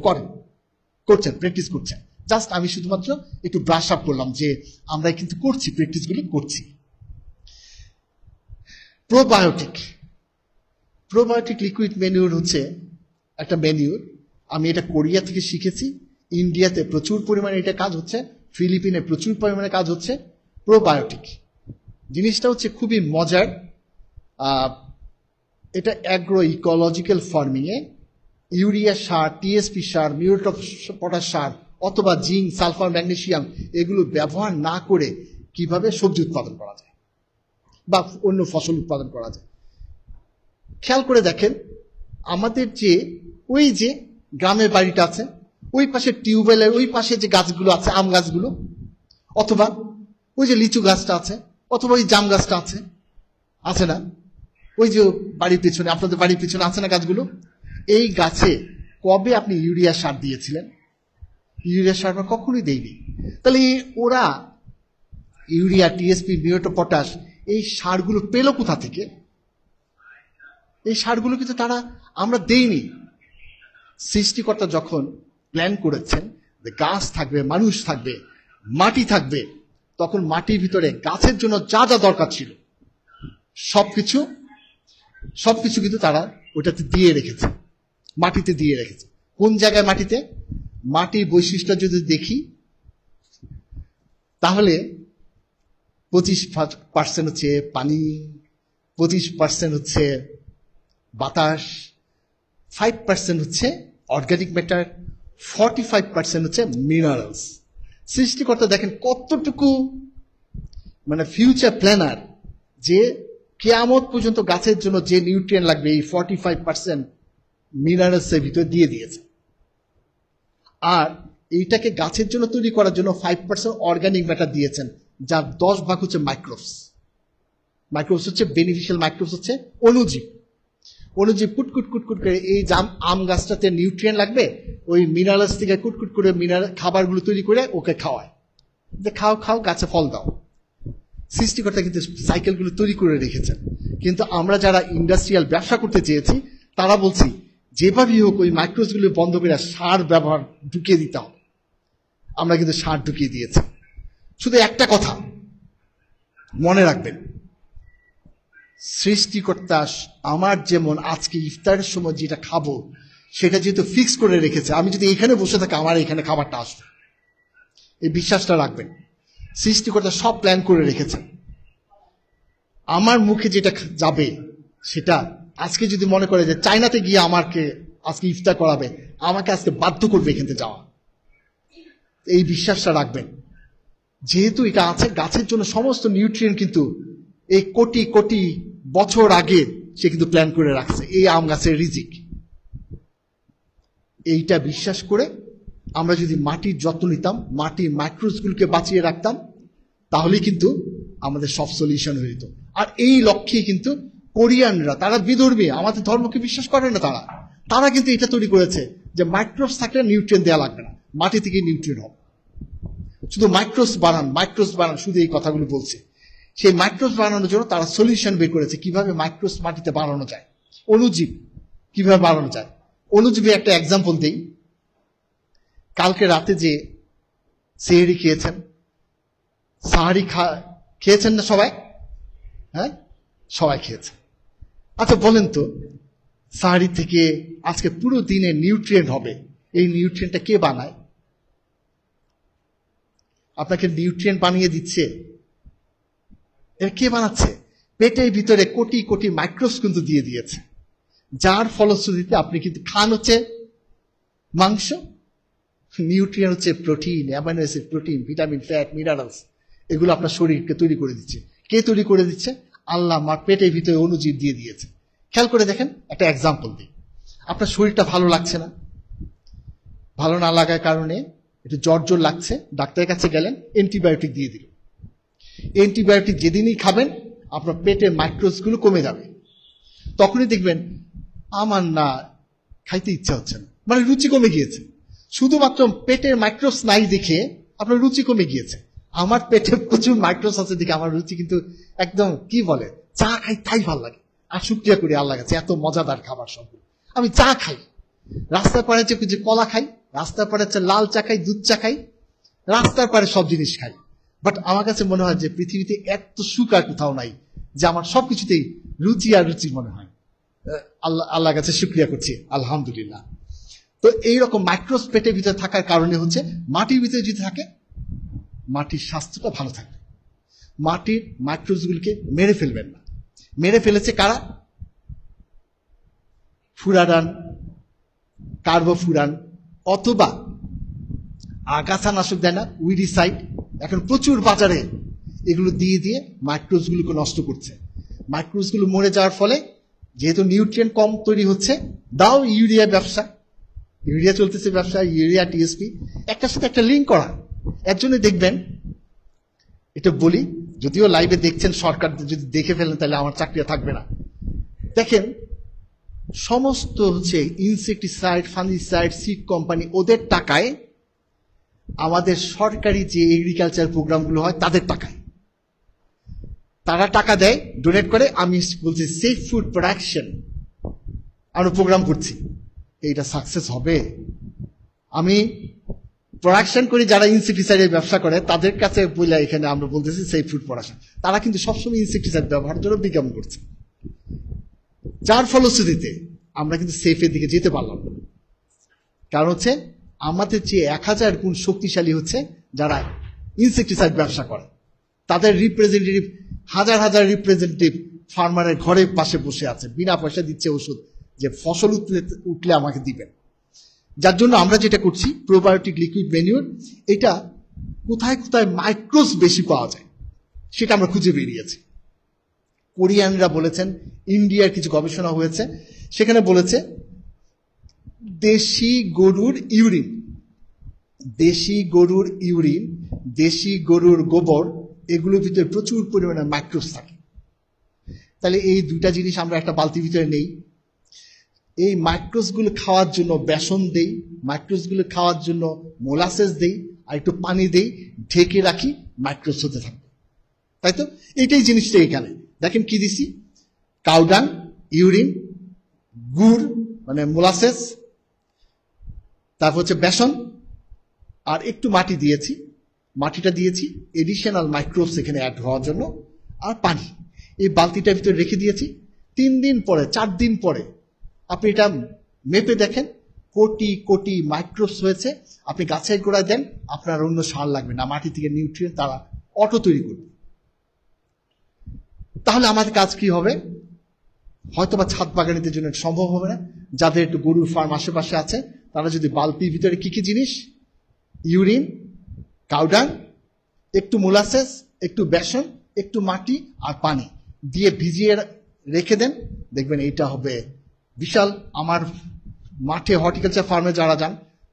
করছেন, প্র্যাকটিস করছেন। জাস্ট আমি শুধুমাত্র একটু ব্রাশ আপ করলাম যে আমরা কিন্তু করছি, প্র্যাকটিসগুলো করছি। প্রোবায়োটিক লিকুইড ম্যানিউর হচ্ছে একটা ম্যানিউর। আমি এটা কোরিয়া থেকে শিখেছি, ইন্ডিয়াতে প্রচুর পরিমাণে এটা কাজ হচ্ছে, ফিলিপিনে প্রচুর পরিমাণে কাজ হচ্ছে। প্রোবায়োটিক জিনিসটা হচ্ছে খুবই মজার। এটা অ্যাগ্রো ইকোলজিক্যাল ফার্মিংয়ে ইউরিয়া সার, টিএসপি সার, মিউরেট অফ পটাশ সার, অথবা জিঙ্ক, সালফার, ম্যাগনেসিয়াম এগুলো ব্যবহার না করে কিভাবে সবজি উৎপাদন করা যায় বা অন্য ফসল উৎপাদন করা যায়। খেয়াল করে দেখেন, আমাদের ওই যে গ্রামের বাড়িটা আছে, ওই পাশে টিউবওয়েলের ওই পাশে যে গাছগুলো আছে, আম গাছগুলো, অথবা ওই যে লিচু গাছটা আছে, অথবা ওই জাম গাছটা আছে না, ওই যে বাড়ির পিছনে, আপনাদের বাড়ির পিছনে আছে না গাছগুলো, এই গাছে কবে আপনি ইউরিয়া সার দিয়েছিলেন? ইউরিয়া সার আমরা কখনোই দেইনি। তাহলে ওরা urea, TSP, muriate of potash এই সারগুলো পেল কোথা থেকে? এই সারগুলো কিন্তু আমরা দেইনি। সৃষ্টিকর্তা যখন প্ল্যান করেছেন যে গাছ থাকবে, মানুষ থাকবে, মাটি থাকবে, তখন মাটির ভিতরে গাছের জন্য যা যা দরকার ছিল সবকিছু কিন্তু তারা ওটাতে দিয়ে রেখেছে, মাটিতে দিয়ে রেখেছে। কোন জায়গায়? মাটিতে। মাটির বৈশিষ্ট্য যদি দেখি তাহলে 25% হচ্ছে পানি, 25% হচ্ছে বাতাস, 5% হচ্ছে অর্গানিক ম্যাটার, 45% হচ্ছে মিনারেলস। সৃষ্টিকর্তা দেখেন কতটুকু মানে ফিউচার প্ল্যানার, যে কিয়ামত পর্যন্ত গাছের জন্য যে নিউট্রিয়েন্ট লাগবে এই 45% মিনারেলসের ভিতরে দিয়ে দিয়েছে। আর এইটাকে গাছের জন্য তৈরি করার জন্য 5% অর্গানিক ম্যাটার দিয়েছেন, যার 10 ভাগ হচ্ছে মাইক্রোবস। মাইক্রোবস হচ্ছে বেনিফিশিয়াল, মাইক্রোবস হচ্ছে অণুজীব। অণুজীব কুটকুট কুটকুট করে এই আম গাছটাতে নিউট্রিয়েন্ট লাগবে, ওই মিনারেলস থেকে কুটকুট করে মিনারেল খাবারগুলো তৈরি করে ওকে খাওয়ায়, যে খাও খাও গাছে ফল দাও। সৃষ্টিকর্তা কিন্তু সাইকেলগুলো তৈরি করে রেখেছেন। কিন্তু আমরা যারা ইন্ডাস্ট্রিয়াল ব্যবসা করতে চেয়েছি তারা বলছি যেভাবেই হোক ওই মাইক্রোবসগুলো বন্ধ করে সার ব্যবহার ঢুকিয়ে দিতে হবে। আমরা কিন্তু সার ঢুকিয়ে দিয়েছি। শুধু একটা কথা মনে রাখবেন, সৃষ্টিকর্তা আমার যেমন আজকে ইফতারের সময় যেটা খাবো সেটা যেহেতু ফিক্স করে রেখেছে, আমি যদি এখানে বসে থাকি আমার এখানে খাবারটা আসবে, এই বিশ্বাসটা রাখবেন। সৃষ্টিকর্তা সব প্ল্যান করে রেখেছে। আমার মুখে যেটা যাবে সেটা আজকে যদি মনে করে যে চায়নাতে গিয়ে আমাকে আজকে ইফতার করাবে, আমাকে আজকে বাধ্য করবে এখানে যাওয়া, এই বিশ্বাসটা রাখবেন। যেহেতু এটা আছে, গাছের জন্য সমস্ত নিউট্রিয়েন্ট কিন্তু এই কোটি কোটি বছর আগে সে কিন্তু প্ল্যান করে রাখছে, এই আম গাছের রিজিক। এইটা বিশ্বাস করে আমরা যদি মাটির যত্ন নিতাম, মাটির মাইক্রোবসগুলোকে বাঁচিয়ে রাখতাম, তাহলেই কিন্তু আমাদের সব সলিউশন হয়ে যেত। আর এই লক্ষ্যে কিন্তু কোরিয়ানরা, তারা বিধর্মী, আমাদের ধর্মকে বিশ্বাস করে না, তারা কিন্তু এটা তৈরি করেছে যে মাইক্রোবস থাকলে নিউট্রিয়েন্ট দেওয়া লাগবে না, মাটি থেকে নিউট্রিয়েন্ট হবে। শুধু মাইক্রোবস বানান, শুধু এই কথাগুলো বলছে। সেই মাইক্রোবস বানানোর জন্য তারা সলিউশন বের করেছে কিভাবে মাইক্রোবস মাটিতে বানানো যায়, অণুজীব কিভাবে বানানো যায়। অণুজীবের একটা এক্সাম্পল দেই। কালকে রাতে যে সেহরি খেয়েছেন, সাহারি খেয়েছেন না সবাই? হ্যাঁ, সবাই খেয়েছে। আচ্ছা বলেন তো, সাহারি থেকে আজকে পুরো দিনে নিউট্রিয়েন্ট হবে, এই নিউট্রিয়েন্টটা কে বানায়? আপনাকে নিউট্রিয়েন্ট বানিয়ে দিচ্ছে, এর কে বানাচ্ছে? পেটের ভিতরে কোটি কোটি মাইক্রোবস কিন্তু দিয়ে দিয়েছে, যার ফলশ্রুতিতে আপনি কিন্তু খান হচ্ছে মাংস, নিউট্রিয়েন্ট হচ্ছে protein, amino acid, protein, vitamin, fat, minerals, এগুলো আপনার শরীরকে তৈরি করে দিচ্ছে। কে তৈরি করে দিচ্ছে? আল্লাহ আমার পেটের ভিতরে অণুজীব দিয়ে দিয়েছে। খেয়াল করে দেখেন, একটা এক্সাম্পল দিই। আপনার শরীরটা ভালো লাগছে না, ভালো না লাগার কারণে একটু জ্বর লাগছে, ডাক্তারের কাছে গেলেন, অ্যান্টিবায়োটিক দিয়ে দিল। অ্যান্টিবায়োটিক যেদিনই খাবেন আপনার পেটের মাইক্রোবসগুলো কমে যাবে। তখনই দেখবেন আমার না খাইতে ইচ্ছা হচ্ছে না, মানে রুচি কমে গিয়েছে। শুধুমাত্র পেটের মাইক্রোবস নাই দেখে আপনার রুচি কমে গিয়েছে। আমার পেটে প্রচুর মাইক্রোবস আছে দেখে আমার রুচি কিন্তু একদম কি বলে, চা খাই তাই ভালো লাগে। আর শুকরিয়া করি আল্লাহ কাছে, এত মজাদার খাবার সবগুলো। আমি চা খাই, রাস্তার পাড়ে যে কলা খাই, রাস্তার পাড়ে লাল চা খাই, দুধ চা খাই, রাস্তার পাড়ে সব জিনিস খাই। বাট আমার কাছে মনে হয় যে পৃথিবীতে এত সুখ আর কোথাও নাই, যে আমার সবকিছুতেই রুচি আর রুচি মনে হয়। আল্লাহ কাছে শুকরিয়া করছি, আলহামদুলিল্লাহ। তো এইরকম মাইক্রোবস পেটের ভিতরে থাকার কারণে হচ্ছে, মাটির ভিতরে যদি থাকে মাটির স্বাস্থ্যটা ভালো থাকবে। মাটির মাইক্রোবসগুলোকে মেরে ফেলবেন না। মেরে ফেলেছে কারা? ফুরাডান, কার্বোফুরান, অথবা আগাছা নাশক দেয় না, উইডিসাইড, এখন প্রচুর বাজারে এগুলো দিয়ে দিয়ে মাইক্রোবসগুলোকে নষ্ট করছে। মাইক্রোবসগুলো মরে যাওয়ার ফলে যেহেতু নিউট্রিয়েন্ট কম তৈরি হচ্ছে, দাও ইউরিয়া ব্যবসা, ইউরিয়া চলতেছে ব্যবসা, ইউরিয়া টিএসপি, একটার সাথে একটা লিঙ্ক করা। এর জন্য দেখবেন, এটা বলি, যদিও লাইভে দেখছেন, সরকার যদি দেখে ফেলেন তাহলে আমার চাকরি থাকবে না। দেখেন, সমস্ত হচ্ছে ইনসেক্টিসাইড, ফাঙ্গিসাইড, সিড কোম্পানি, ওদের টাকায় আমাদের সরকারি যে এগ্রিকালচার প্রোগ্রামগুলো হয় তাদের টাকায় তারা টাকা দেয়, ডোনেট করে। আমি বলছি সেফ ফুড প্রোডাকশন আমরা প্রোগ্রাম করছি, এইটা সাকসেস হবে? আমি প্রোডাকশন করি, যারা ইনসেক্টিসাইডের ব্যবসা করে তাদের কাছে বলে এখানে আমরা বলতেছি সেফ ফুড প্রোডাকশন, তারা কিন্তু সবসময় ইনসেক্টিসাইড ব্যবহারের জন্য বিজ্ঞাপন করছে, যার ফলশ্রুতিতে আমরা কিন্তু সেফের দিকে যেতে পারলাম না। কারণ হচ্ছে আমাদের চেয়ে 1000 গুণ শক্তিশালী হচ্ছে যারা ইনসেক্টিসাইড ব্যবসা করে, তাদের রিপ্রেজেন্টেটিভ হাজার হাজার রিপ্রেজেন্টেটিভ ফার্মারের ঘরের পাশে বসে আছে, বিনা পয়সা দিচ্ছে ওষুধ যে ফসল উঠলে আমাকে দিবেন। যার জন্য আমরা যেটা করছি প্রোবায়োটিক লিকুইড ম্যানিউর, এটা কোথায় কোথায় মাইক্রোস বেশি পাওয়া যায় সেটা আমরা খুঁজে বেরিয়েছি। কোরিয়ানরা বলেছেন, ইন্ডিয়ার কিছু গবেষণা হয়েছে, সেখানে বলেছে দেশি গরুর ইউরিন, দেশি গরুর গোবর, এগুলোর ভিতরে প্রচুর পরিমাণে মাইক্রোস থাকে। তাহলে এই দুইটা জিনিস আমরা একটা বালতির ভিতরে নেই, এই মাইক্রোসগুলো খাওয়ার জন্য বেসন দেই, মাইক্রোসগুলো খাওয়ার জন্য মোলাসেস দেই, আর একটু পানি দেই, ঢেকে রাখি, মাইক্রোস হতে থাকবে। তাই তো? এইটাই জিনিসটা এখানে দেখেন কি দিছি, কাউডাং, ইউরিন, গুড় মানে মোলাসেস, তারপর হচ্ছে বেসন, আর একটু মাটি দিয়েছি, মাটিটা দিয়েছি এডিশনাল মাইক্রোবস এখানে অ্যাড হওয়ার জন্য, আর পানি এই বালতিটার ভিতরে রেখে দিয়েছি। 3 দিন পরে 4 দিন পরে আপনি এটা মেপে দেখেন, কোটি কোটি মাইক্রোবস হয়েছে। আপনি গাছের গোড়ায় দেন, আপনার অন্য সার লাগবে না, মাটি থেকে নিউট্রিয়েন্ট তারা অটো তৈরি করবে। তাহলে আমাদের কাজ কি হবে? হয়তো বা ছাদ বাগানিদের জন্য সম্ভব হবে না, যাদের একটু গরুর ফার্ম আশেপাশে আছে তারা যদি বালতির ভিতরে কি কি জিনিস, ইউরিন, কাউডাং, একটু মোলাসেস, একটু বেসন, একটু মাটি আর পানি দিয়ে ভিজিয়ে রেখে দেন, দেখবেন এইটা হবে বিশাল। আমার মাঠে হর্টিকালচার ফার্মে যারা যান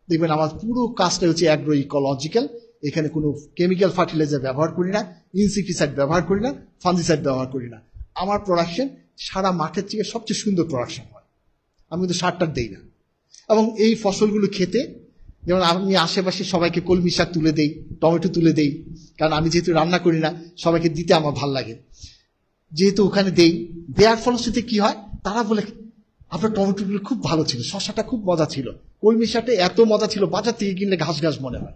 দেখবেন আমার পুরো কাজটা হচ্ছে অ্যাগ্রো ইকোলজিক্যাল। এখানে কোনো কেমিক্যাল ফার্টিলাইজার ব্যবহার করি না, ইনসেক্টিসাইড ব্যবহার করি না, ফাঙ্গিসাইড ব্যবহার করি না। আমার প্রোডাকশন সারা মাঠের থেকে সবচেয়ে সুন্দর প্রোডাকশন হয়, আমি কিন্তু সারটা দেই না। এবং এই ফসলগুলো খেতে, যেমন আমি আশেপাশে সবাইকে কলমি শাক তুলে দেই, টমেটো তুলে দেই, কারণ আমি যেহেতু রান্না করি না সবাইকে দিতে আমার ভাল লাগে, যেহেতু ওখানে দেই, দেওয়ার ফলশ্রুতিতে কি হয়, তারা বলে আপনার টমেটোগুলো খুব ভালো ছিল, শশাটা খুব মজা ছিল, কলমি শাকটা এত মজা ছিল, বাজার থেকে কিনলে ঘাস ঘাস মনে হয়।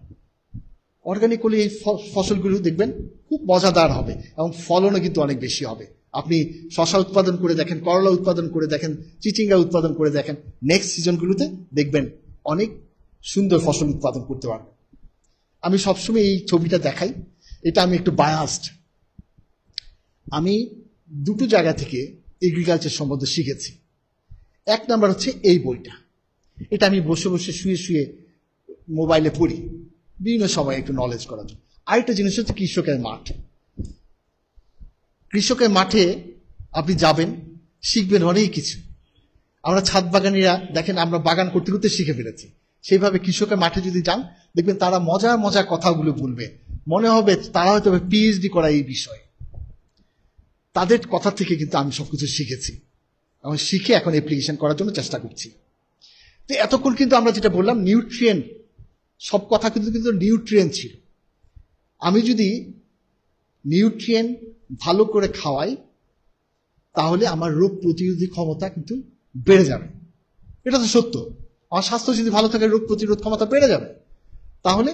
অর্গানিক করলে এই ফসলগুলো দেখবেন খুব মজাদার হবে এবং ফলনও কিন্তু অনেক বেশি হবে। আপনি শশা উৎপাদন করে দেখেন, করলা উৎপাদন করে দেখেন, চিচিঙ্গা উৎপাদন করে দেখেন, নেক্সট সিজনগুলোতে দেখবেন অনেক সুন্দর ফসল উৎপাদন করতে পারবেন। আমি সবসময় এই ছবিটা দেখাই, এটা আমি একটু বায়াসড। আমি দুটো জায়গা থেকে এগ্রিকালচার সম্বন্ধে শিখেছি। 1 নাম্বার হচ্ছে এই বইটা, এটা আমি বসে বসে শুয়ে শুয়ে মোবাইলে পড়ি বিভিন্ন সময় একটু নলেজ করার জন্য। আরেকটা জিনিস হচ্ছে কৃষকের মাঠ। কৃষকের মাঠে আপনি যাবেন, শিখবেন অনেক কিছু। আমরা ছাদ বাগানিরা দেখেন আমরা বাগান করতে করতে শিখে ফেলেছি, সেইভাবে কৃষকের মাঠে যদি যান দেখবেন তারা মজার মজার কথাগুলো বলবে, মনে হবে তারা হয়তো পিএইচডি করা এই বিষয়ে। তাদের কথা থেকে কিন্তু আমি সবকিছু শিখেছি এবং শিখে এখন অ্যাপ্লিকেশন করার জন্য চেষ্টা করছি। তো এতক্ষণ কিন্তু আমরা যেটা বললাম নিউট্রিয়েন্ট, সব কথা কিন্তু নিউট্রিয়েন্ট ছিল। আমি যদি নিউট্রিয়েন্ট ভালো করে খাওয়াই তাহলে আমার রোগ প্রতিরোধী ক্ষমতা কিন্তু বেড়ে যাবে, এটা তো সত্য। আমার স্বাস্থ্য যদি ভালো থাকে রোগ প্রতিরোধ ক্ষমতা বেড়ে যাবে। তাহলে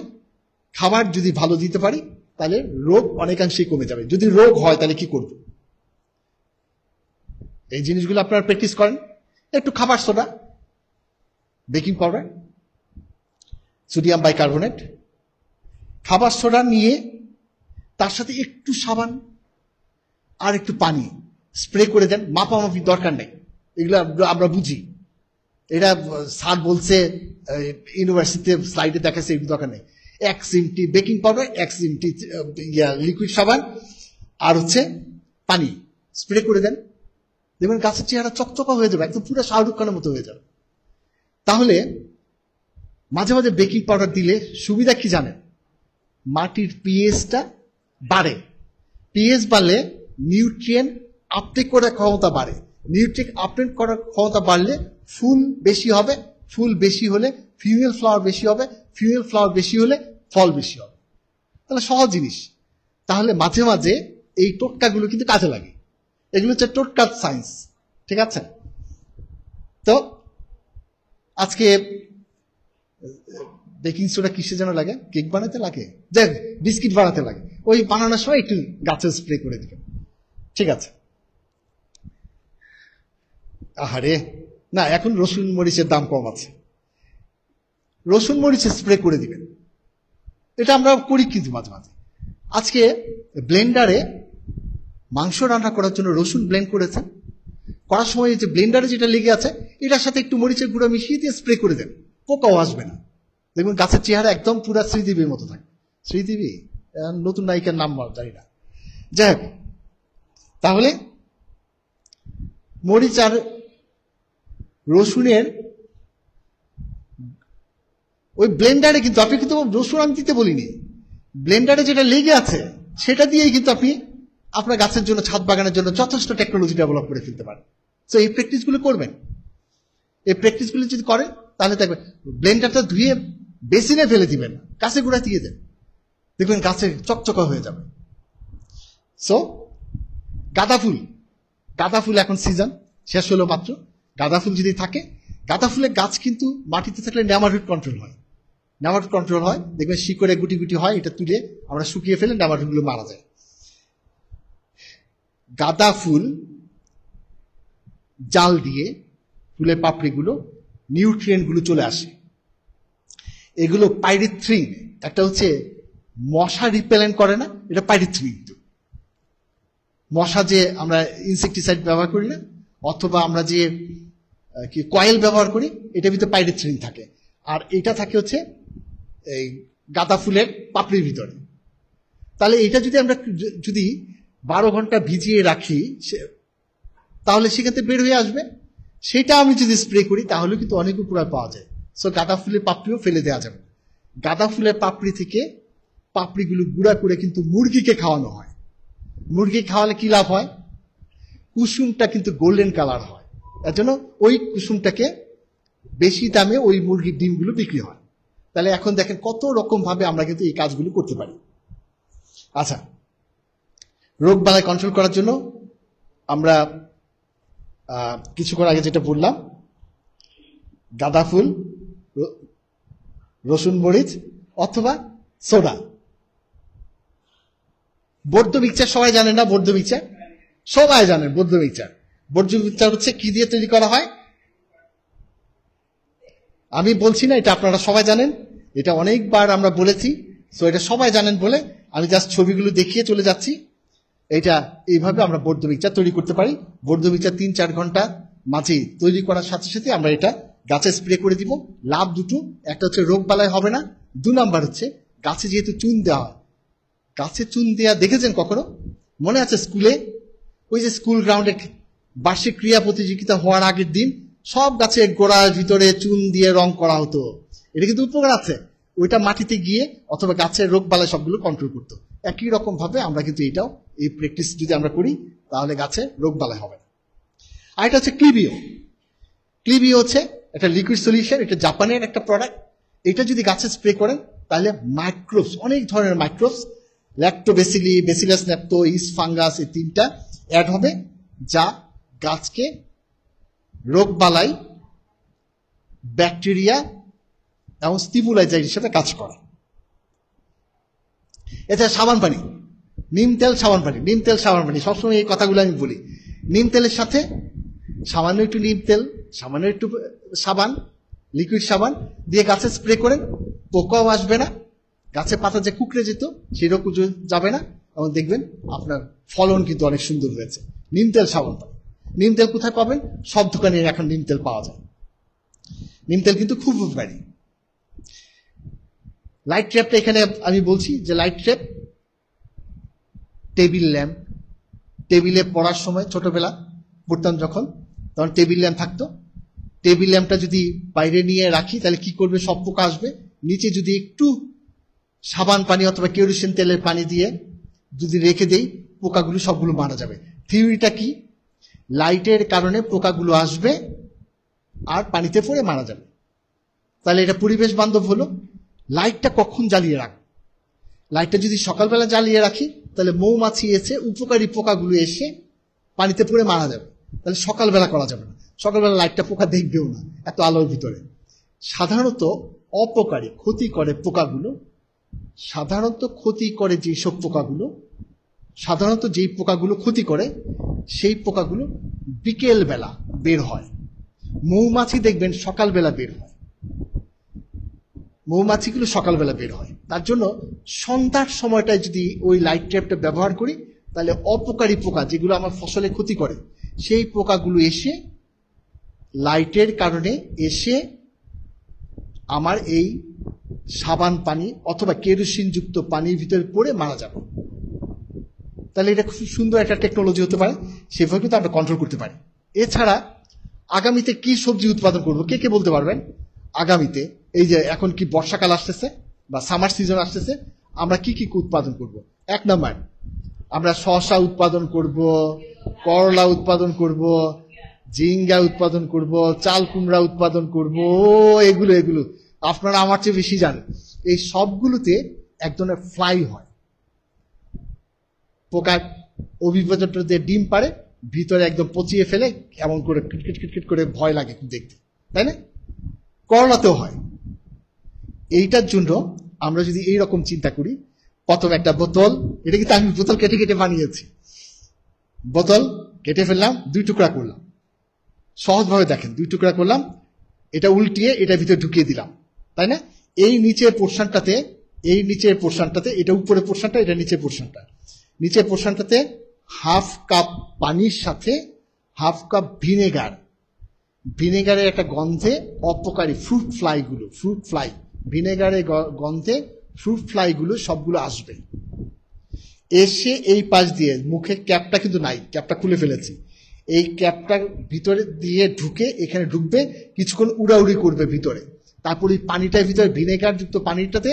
খাবার যদি ভালো দিতে পারি তাহলে রোগ অনেকাংশেই কমে যাবে। যদি রোগ হয় তাহলে কি করব? এই জিনিসগুলো আপনারা প্র্যাকটিস করেন। একটু খাবার soda, baking powder, sodium bicarbonate, খাবার সোডা নিয়ে তার সাথে একটু সাবান আর একটু পানি স্প্রে করে দেন। মাপামাপি দরকার নেই, এগুলো আমরা বুঝি। এটা স্যার বলছে ইউনিভার্সিটিতে স্লাইডে দেখাচ্ছে, এগুলো দরকার নেই। 1 চিমটি বেকিং পাউডার, 1 চিমটি লিকুইড সাবান আর হচ্ছে পানি স্প্রে করে দেন, দেখবেন গাছের চেহারা চকচকা হয়ে যাবে, একদম পুরো শাহরুখ খানের মতো হয়ে যাবে। তাহলে মাঝে মাঝে বেকিং পাউডার দিলে সুবিধা কি জানেন? মাটির পিএইচটা বাড়ে। পিএইচ বাড়লে নিউট্রিয়েন্ট আপটেক করার ক্ষমতা বাড়ে। নিউট্রিয়েন্ট আপটেক করার ক্ষমতা বাড়লে ফুল বেশি হবে, ফুল বেশি হলে ফিমেল ফ্লাওয়ার বেশি হবে, ফিমেল ফ্লাওয়ার বেশি হলে ফল বেশি হবে। তাহলে সহজ জিনিস। তাহলে মাঝে মাঝে এই টোটকাগুলো কিন্তু কাজে লাগে। এগুলো হচ্ছে টোটকার সায়েন্স, ঠিক আছে? তো আজকে বেকিং সোডা কিসে যেন লাগে, কেক বানাতে লাগে, দেখ বিস্কিট বানাতে লাগে, ওই বানানোর সময় একটু গাছে স্প্রে করে দিবেন। ঠিক আছে। আহারে না, এখন রসুন মরিচের দাম কম আছে, রসুন মরিচের স্প্রে করে দিবেন। এটা আমরা করি কিন্তু মাঝে মাঝে। আজকে ব্লেন্ডারে মাংস রান্না করার জন্য রসুন ব্লেন্ড করেছেন, করার সময় যে ব্লেন্ডারে যেটা লেগে আছে এটার সাথে একটু মরিচের গুঁড়া মিশিয়ে দিয়ে স্প্রে করে দেন, পোকাও আসবে না। দেখুন গাছের চেহারা একদম পুরা শ্রীদেবীর মতো থাকে। শ্রীদেবী নতুন নায়িকার নাম জানি না, যাই হোক। তাহলে মরিচ আর রসুনের ওই ব্লেন্ডারে কিন্তু আপনি কিন্তু রসুন আমি দিতে বলিনি, ব্লেন্ডারে যেটা লেগে আছে সেটা দিয়েই কিন্তু আপনি আপনার গাছের জন্য, ছাদ বাগানের জন্য যথেষ্ট টেকনোলজি ডেভেলপ করে ফেলতে পারেন। তো এই প্র্যাকটিসগুলো করবেন, এই প্র্যাকটিসগুলো যদি করেন তাহলে দেখবেন ব্লেন্ডারটা ধুয়ে বেসিনে ফেলে দিবেন, গাছে গুঁড়া দিয়ে দেন, দেখবেন গাছে চকচকা হয়ে যাবে। সো গাঁদা ফুল এখন সিজন শেষ হলো মাত্র। গাঁদা ফুল যদি থাকে, গাঁদা ফুলের গাছ কিন্তু মাটিতে থাকলে নেমাটোড কন্ট্রোল হয়, দেখবেন শিকড়ে গুটি গুটি হয়, এটা তুলে আমরা শুকিয়ে ফেলে নেমাটোডগুলো মারা যায়। গাঁদা ফুল জাল দিয়ে ফুলের পাপড়িগুলো নিউট্রিয়েন্টগুলো চলে আসে। এগুলো পাইরিথ্রিন, একটা হচ্ছে মশা রিপেলেন্ট করে না, এটা পাইরিথ্রিন। মশা যে আমরা ইনসেকটিসাইড ব্যবহার করি না, অথবা আমরা যে কি কয়েল ব্যবহার করি, এটার ভিতরে পাইরিথ্রিন থাকে, আর এটা থাকে হচ্ছে এই গাঁদা ফুলের পাপড়ির ভিতরে। তাহলে এটা যদি আমরা 12 ঘন্টা ভিজিয়ে রাখি, তাহলে সেখান থেকে বের হয়ে আসবে। সেটা আমি যদি স্প্রে করি তাহলে কিন্তু অনেক উপকার পাওয়া যায়। সো গাঁদা ফুলের পাপড়িও ফেলে দেওয়া যাবে। গাঁদা ফুলের পাপড়ি থেকে পাপড়িগুলো গুঁড়া করে কিন্তু মুরগিকে খাওয়ানো হয়। মুরগি খাওয়ালে কি লাভ হয়? কুসুমটা কিন্তু গোল্ডেন কালার হয়, এর জন্য ওই কুসুমটাকে বেশি দামে ওই মুরগির ডিমগুলো বিক্রি হয়। তাহলে এখন দেখেন কত রকম ভাবে আমরা কিন্তু এই কাজগুলো করতে পারি। আচ্ছা, রোগ বালাই কন্ট্রোল করার জন্য আমরা কিছুক্ষণ আগে যেটা বললাম, গাঁদা ফুল, রসুন মরিচ অথবা সোডা। বৌদ্ধ মিক্সচার সবাই জানেন না? বৌদ্ধ মিক্সচার সবাই জানেন। বৌদ্ধ মিক্সচার হচ্ছে কি দিয়ে তৈরি করা হয় আমি বলছি না, এটা আপনারা সবাই জানেন, এটা অনেকবার আমরা বলেছি। সো এটা সবাই জানেন বলে আমি জাস্ট ছবিগুলো দেখিয়ে চলে যাচ্ছি। এটা এইভাবে আমরা বৌদ্ধ মিক্সচার তৈরি করতে পারি। বৌদ্ধ মিক্সচার 3-4 ঘন্টা মাঝে তৈরি করার সাথে সাথে আমরা এটা গাছে স্প্রে করে দিব। লাভ দুটো, একটা হচ্ছে রোগ বালাই হবে না, 2 নাম্বার হচ্ছে গাছে যেহেতু চুন দেওয়া হয়, গাছে চুন দেওয়া দেখেছেন কখনো? মনে আছে স্কুলে ওই যে স্কুল গ্রাউন্ডে বার্ষিক ক্রীড়া প্রতিযোগিতা হওয়ার আগের দিন সব গাছে গোড়ার ভিতরে চুন দিয়ে রং করা হতো। এটা কিন্তু উপকার আছে, ওইটা মাটিতে গিয়ে অথবা গাছের রোগ বালাই সবগুলো কন্ট্রোল করতো। একই রকম ভাবে আমরা কিন্তু এটাও, এই প্র্যাকটিস যদি আমরা করি তাহলে গাছে রোগ বালাই হবে না। আর এটা হচ্ছে ক্লিবিও হচ্ছে একটা লিকুইড সলিউশন, এটা জাপানের একটা প্রোডাক্ট। এটা যদি গাছে স্প্রে করেন তাহলে মাইক্রোবস, অনেক ধরনের মাইক্রোবস, ল্যাক্টোবেসিলি, বেসিলাস ন্যাপ্তো, ইস্ট ফাঙ্গাস, এই 3টা অ্যাড হবে, যা গাছকে রোগ বালাই, ব্যাকটেরিয়া এবং স্টিমুলাইজার হিসেবে কাজ করে। এছাড়া সাবান পানি, নিম তেল, সাবান পানি, সবসময় এই কথাগুলো আমি বলি। নিম তেলের সাথে সামান্য একটু নিম তেল, সামান্য একটু সাবান, লিকুইড সাবান দিয়ে গাছে স্প্রে করেন, পোকাও আসবে না, গাছের পাতা যে কুকড়ে যেত সেরকম যাবে না, এবং দেখবেন আপনার ফলন কিন্তু অনেক সুন্দর হয়েছে। নিম তেল, সাবান পানি। নিম তেল কোথায় পাবেন? সব দোকানে এখন নিম তেল পাওয়া যায়। নিম তেল কিন্তু খুব উপকারী। লাইট ট্র্যাপটা এখানে আমি বলছি যে লাইট ট্র্যাপ, টেবিল ল্যাম্প, টেবিলে পড়ার সময় ছোটবেলা পড়তাম যখন, তখন টেবিল ল্যাম্প থাকতো। টেবিল ল্যাম্পটা যদি বাইরে নিয়ে রাখি তাহলে কি করবে? সব পোকা আসবে। নিচে যদি একটু সাবান পানি অথবা কেরোসিন তেলের পানি দিয়ে যদি রেখে দেই, পোকাগুলো সবগুলো মারা যাবে। থিওরিটা কি? লাইটের কারণে পোকাগুলো আসবে আর পানিতে পড়ে মারা যাবে। তাহলে এটা পরিবেশ বান্ধব হলো। লাইটটা কখন জ্বালিয়ে রাখবো? লাইটটা যদি সকালবেলা জ্বালিয়ে রাখি তাহলে মৌমাছি এসে, উপকারী পোকাগুলো এসে পানিতে পড়ে মারা যাবে। তাহলে সকালবেলা করা যাবে না, সকালবেলা লাইটটা পোকা দেখবেও না এত আলোর ভিতরে। সাধারণত অপকারী ক্ষতি করে পোকাগুলো, সাধারণত ক্ষতি করে যেসব পোকাগুলো, সাধারণত যেই পোকাগুলো ক্ষতি করে সেই পোকাগুলো বিকেল বেলা বের হয়। মৌমাছি দেখবেন সকালবেলা বের হয়, মৌমাছিগুলো সকালবেলা বের হয়। তার জন্য সন্ধ্যার সময়টায় যদি ওই লাইট ট্র্যাপটা ব্যবহার করি, তাহলে অপকারী পোকা যেগুলো আমার ফসলে ক্ষতি করে সেই পোকাগুলো এসে লাইটের কারণে এসে আমার এই সাবান পানি অথবা কেরোসিন যুক্ত পানির ভিতরে পড়ে মারা যাবে। তাহলে এটা খুব সুন্দর একটা টেকনোলজি হতে পারে, সেভাবে কিন্তু আমরা কন্ট্রোল করতে পারি। এছাড়া আগামীতে কি সবজি উৎপাদন করব, কে কে বলতে পারবেন? আগামীতে এই যে এখন কি বর্ষাকাল আসতেছে বা সামার সিজন আসতেছে, আমরা কি কি উৎপাদন করব? 1 নম্বর, আমরা শসা উৎপাদন করব, করলা উৎপাদন করব, ঝিঙ্গা উৎপাদন করব, চাল কুমড়া উৎপাদন করব। এগুলো এগুলো আপনারা আমার চেয়ে বেশি জানেন। এই সবগুলোতে এক ধরনের ফ্লাই হয়, পোকার অভিযোজনটা দিয়ে ডিম পারে, ভিতরে একদম পচিয়ে ফেলে, এমন করে কিটকিট কিটকিট করে ভয় লাগে দেখতে, তাই না? করলাতেও হয়। এইটার জন্য আমরা যদি এইরকম চিন্তা করি, প্রথম একটা বোতল, এটা কিন্তু আমি বোতল কেটে কেটে বানিয়েছি, বোতল কেটে ফেললাম, 2 টুকরা করলাম, সহজভাবে দেখেন 2 টুকরা করলাম, এটা উল্টিয়ে এটার ভিতরে ঢুকিয়ে দিলাম, তাই না? এই নিচের পোর্শনটাতে, এই নিচের পোর্শনটাতে, এটা উপরের পোর্শনটা, এটা নিচের পোর্শনটা, নিচের পোর্শনটাতে 1/2 কাপ পানির সাথে 1/2 কাপ ভিনেগার, ভিনেগারের একটা গন্ধে অপকারী ফ্রুট ফ্লাইগুলো, ফ্রুট ফ্লাই, ভিনেগারের গন্ধে ফ্রুট ফ্লাইগুলো সবগুলো আসবে, এসে এই পাশ দিয়ে, মুখে ক্যাপটা কিন্তু নাই, ক্যাপটা খুলে ফেলেছি, এই ক্যাপটার ভিতরে দিয়ে ঢুকে এখানে ঢুকবে, কিছুক্ষণ উড়াউড়ি করবে ভিতরে, তারপর এই পানিটার ভিতরে ভিনেগার যুক্ত পানিটাতে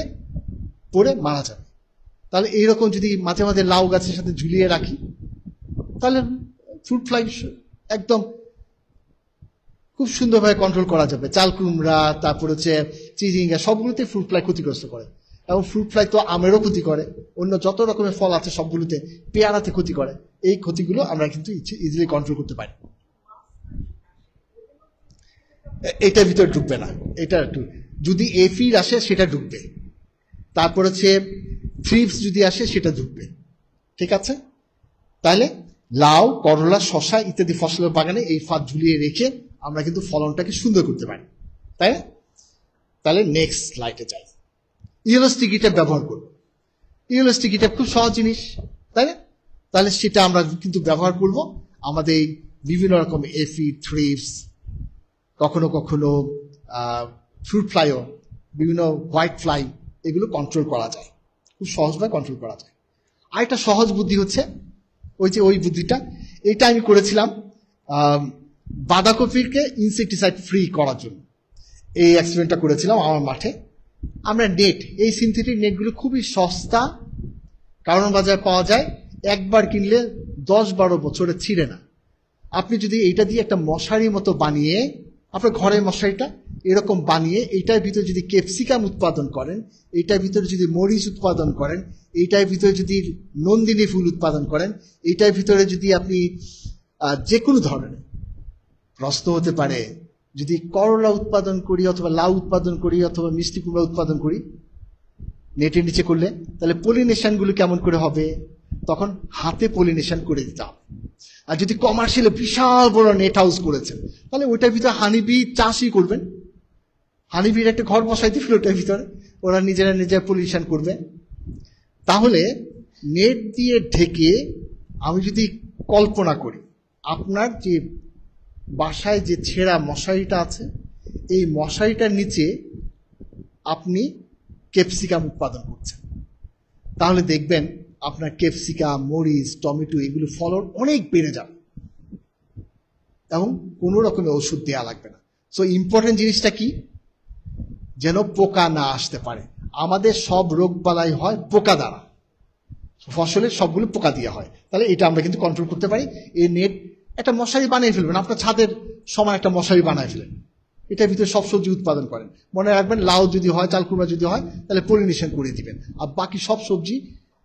পড়ে মারা যাবে। তাহলে এইরকম যদি মাঝে মাঝে লাউ গাছের সাথে ঝুলিয়ে রাখি, তাহলে ফ্রুট ফ্লাই একদম খুব সুন্দরভাবে কন্ট্রোল করা যাবে। চাল কুমড়া, তারপর হচ্ছে চিচিঙ্গা, সবগুলোতে ফ্রুট ফ্লাই ক্ষতিগ্রস্ত করে। এবং ফ্রুট ফ্লাই তো আমেরও ক্ষতি করে, অন্য যত রকমের ফল আছে সবগুলোতে, পেয়ারাতে ক্ষতি করে। এই ক্ষতিগুলো আমরা কিন্তু ইজিলি কন্ট্রোল করতে পারি। এটার ভিতরে ঢুকবে না, এটা যদি এফিড আসে সেটা ঢুকবে, তারপর হচ্ছে থ্রিপস যদি আসে সেটা ঢুকবে, ঠিক আছে? তাহলে লাউ, করলা, শসা ইত্যাদি ফসলের বাগানে এই ফাঁদ ঝুলিয়ে রেখে আমরা কিন্তু ফলনটাকে সুন্দর করতে পারি, তাই না? তাহলে নেক্সট স্লাইডে যাই। ইয়েলো স্টিকি ট্যাপ ব্যবহার করব। ইয়েলো স্টিকি ট্যাপ খুব সহজ জিনিস, তাই না? তাহলে সেটা আমরা কিন্তু ব্যবহার করব আমাদের বিভিন্ন রকম এফিড, থ্রিপস, কখনো কখনো ফ্রুট ফ্লাইও, বিভিন্ন হোয়াইট ফ্লাই, এগুলো কন্ট্রোল করা যায়, খুব সহজভাবে কন্ট্রোল করা যায়। আর একটা সহজ বুদ্ধি হচ্ছে ওই বুদ্ধিটা, এটা আমি করেছিলাম বাঁধাকপিকে ইনসেকটিসাইড ফ্রি করার জন্য। এই এক্সপেরিমেন্টটা করেছিলাম আমার মাঠে। আমরা নেট, এই সিনথেটিক নেটগুলো খুবই সস্তা, কারণ বাজারে পাওয়া যায়, একবার কিনলে 10-12 বছরে ছিঁড়ে না। আপনি যদি এইটা দিয়ে একটা মশারি মতো বানিয়ে, আপনার ঘরের মশারিটা এরকম বানিয়ে এইটার ভিতরে যদি ক্যাপসিকাম উৎপাদন করেন, এইটার ভিতরে যদি মরিচ উৎপাদন করেন, এইটার ভিতরে যদি নন্দিনী ফুল উৎপাদন করেন, এইটার ভিতরে যদি আপনি যে কোনো ধরনের, প্রশ্ন হতে পারে যদি করলা উৎপাদন করি অথবা লাউ উৎপাদন করি অথবা মিষ্টি কুমড়া উৎপাদন করি নেটের নিচে করলে, তাহলে পলিনেশনগুলো কেমন করে হবে? তখন হাতে পলিনেশন করে দিতে হবে। আর যদি কমার্শিয়ালি বিশাল বড় নেট হাউস করেছেন, তাহলে ওইটার ভিতরে হানিবি চাষই করবেন, হানিবির একটা ঘর বসাই দিবেন ওটার ভিতরে, ওরা নিজেরা পলিনেশন করবে। তাহলে নেট দিয়ে ঢেকে আমি যদি কল্পনা করি, আপনার যে বাসায় যে ছেঁড়া মশারিটা আছে, এই মশারিটার নিচে আপনি ক্যাপসিকাম উৎপাদন করছেন, তাহলে দেখবেন আপনার ক্যাপসিকাম, মরিচ, টমেটো এগুলো ফলন অনেক বেড়ে যাবে এবং কোনো রকমের ওষুধ দেওয়া লাগবে না। সো ইম্পর্টেন্ট জিনিসটা কি? যেন পোকা না আসতে পারে। আমাদের সব রোগ বালাই হয় পোকা দ্বারা, ফসলের সবগুলো পোকা দিয়ে হয়। তাহলে এটা আমরা কিন্তু কন্ট্রোল করতে পারি। এই নেট, একটা মশারি বানিয়ে ফেলবেন, আপনার ছাদের সময় একটা মশারি বানিয়ে ফেলেন, এটার ভিতরে সব সবজি উৎপাদন করেন। মনে রাখবেন লাউ যদি হয়, চাল কুমড়া যদি হয়, তাহলে পলিনেশন করে দিবেন। আর বাকি সব সবজি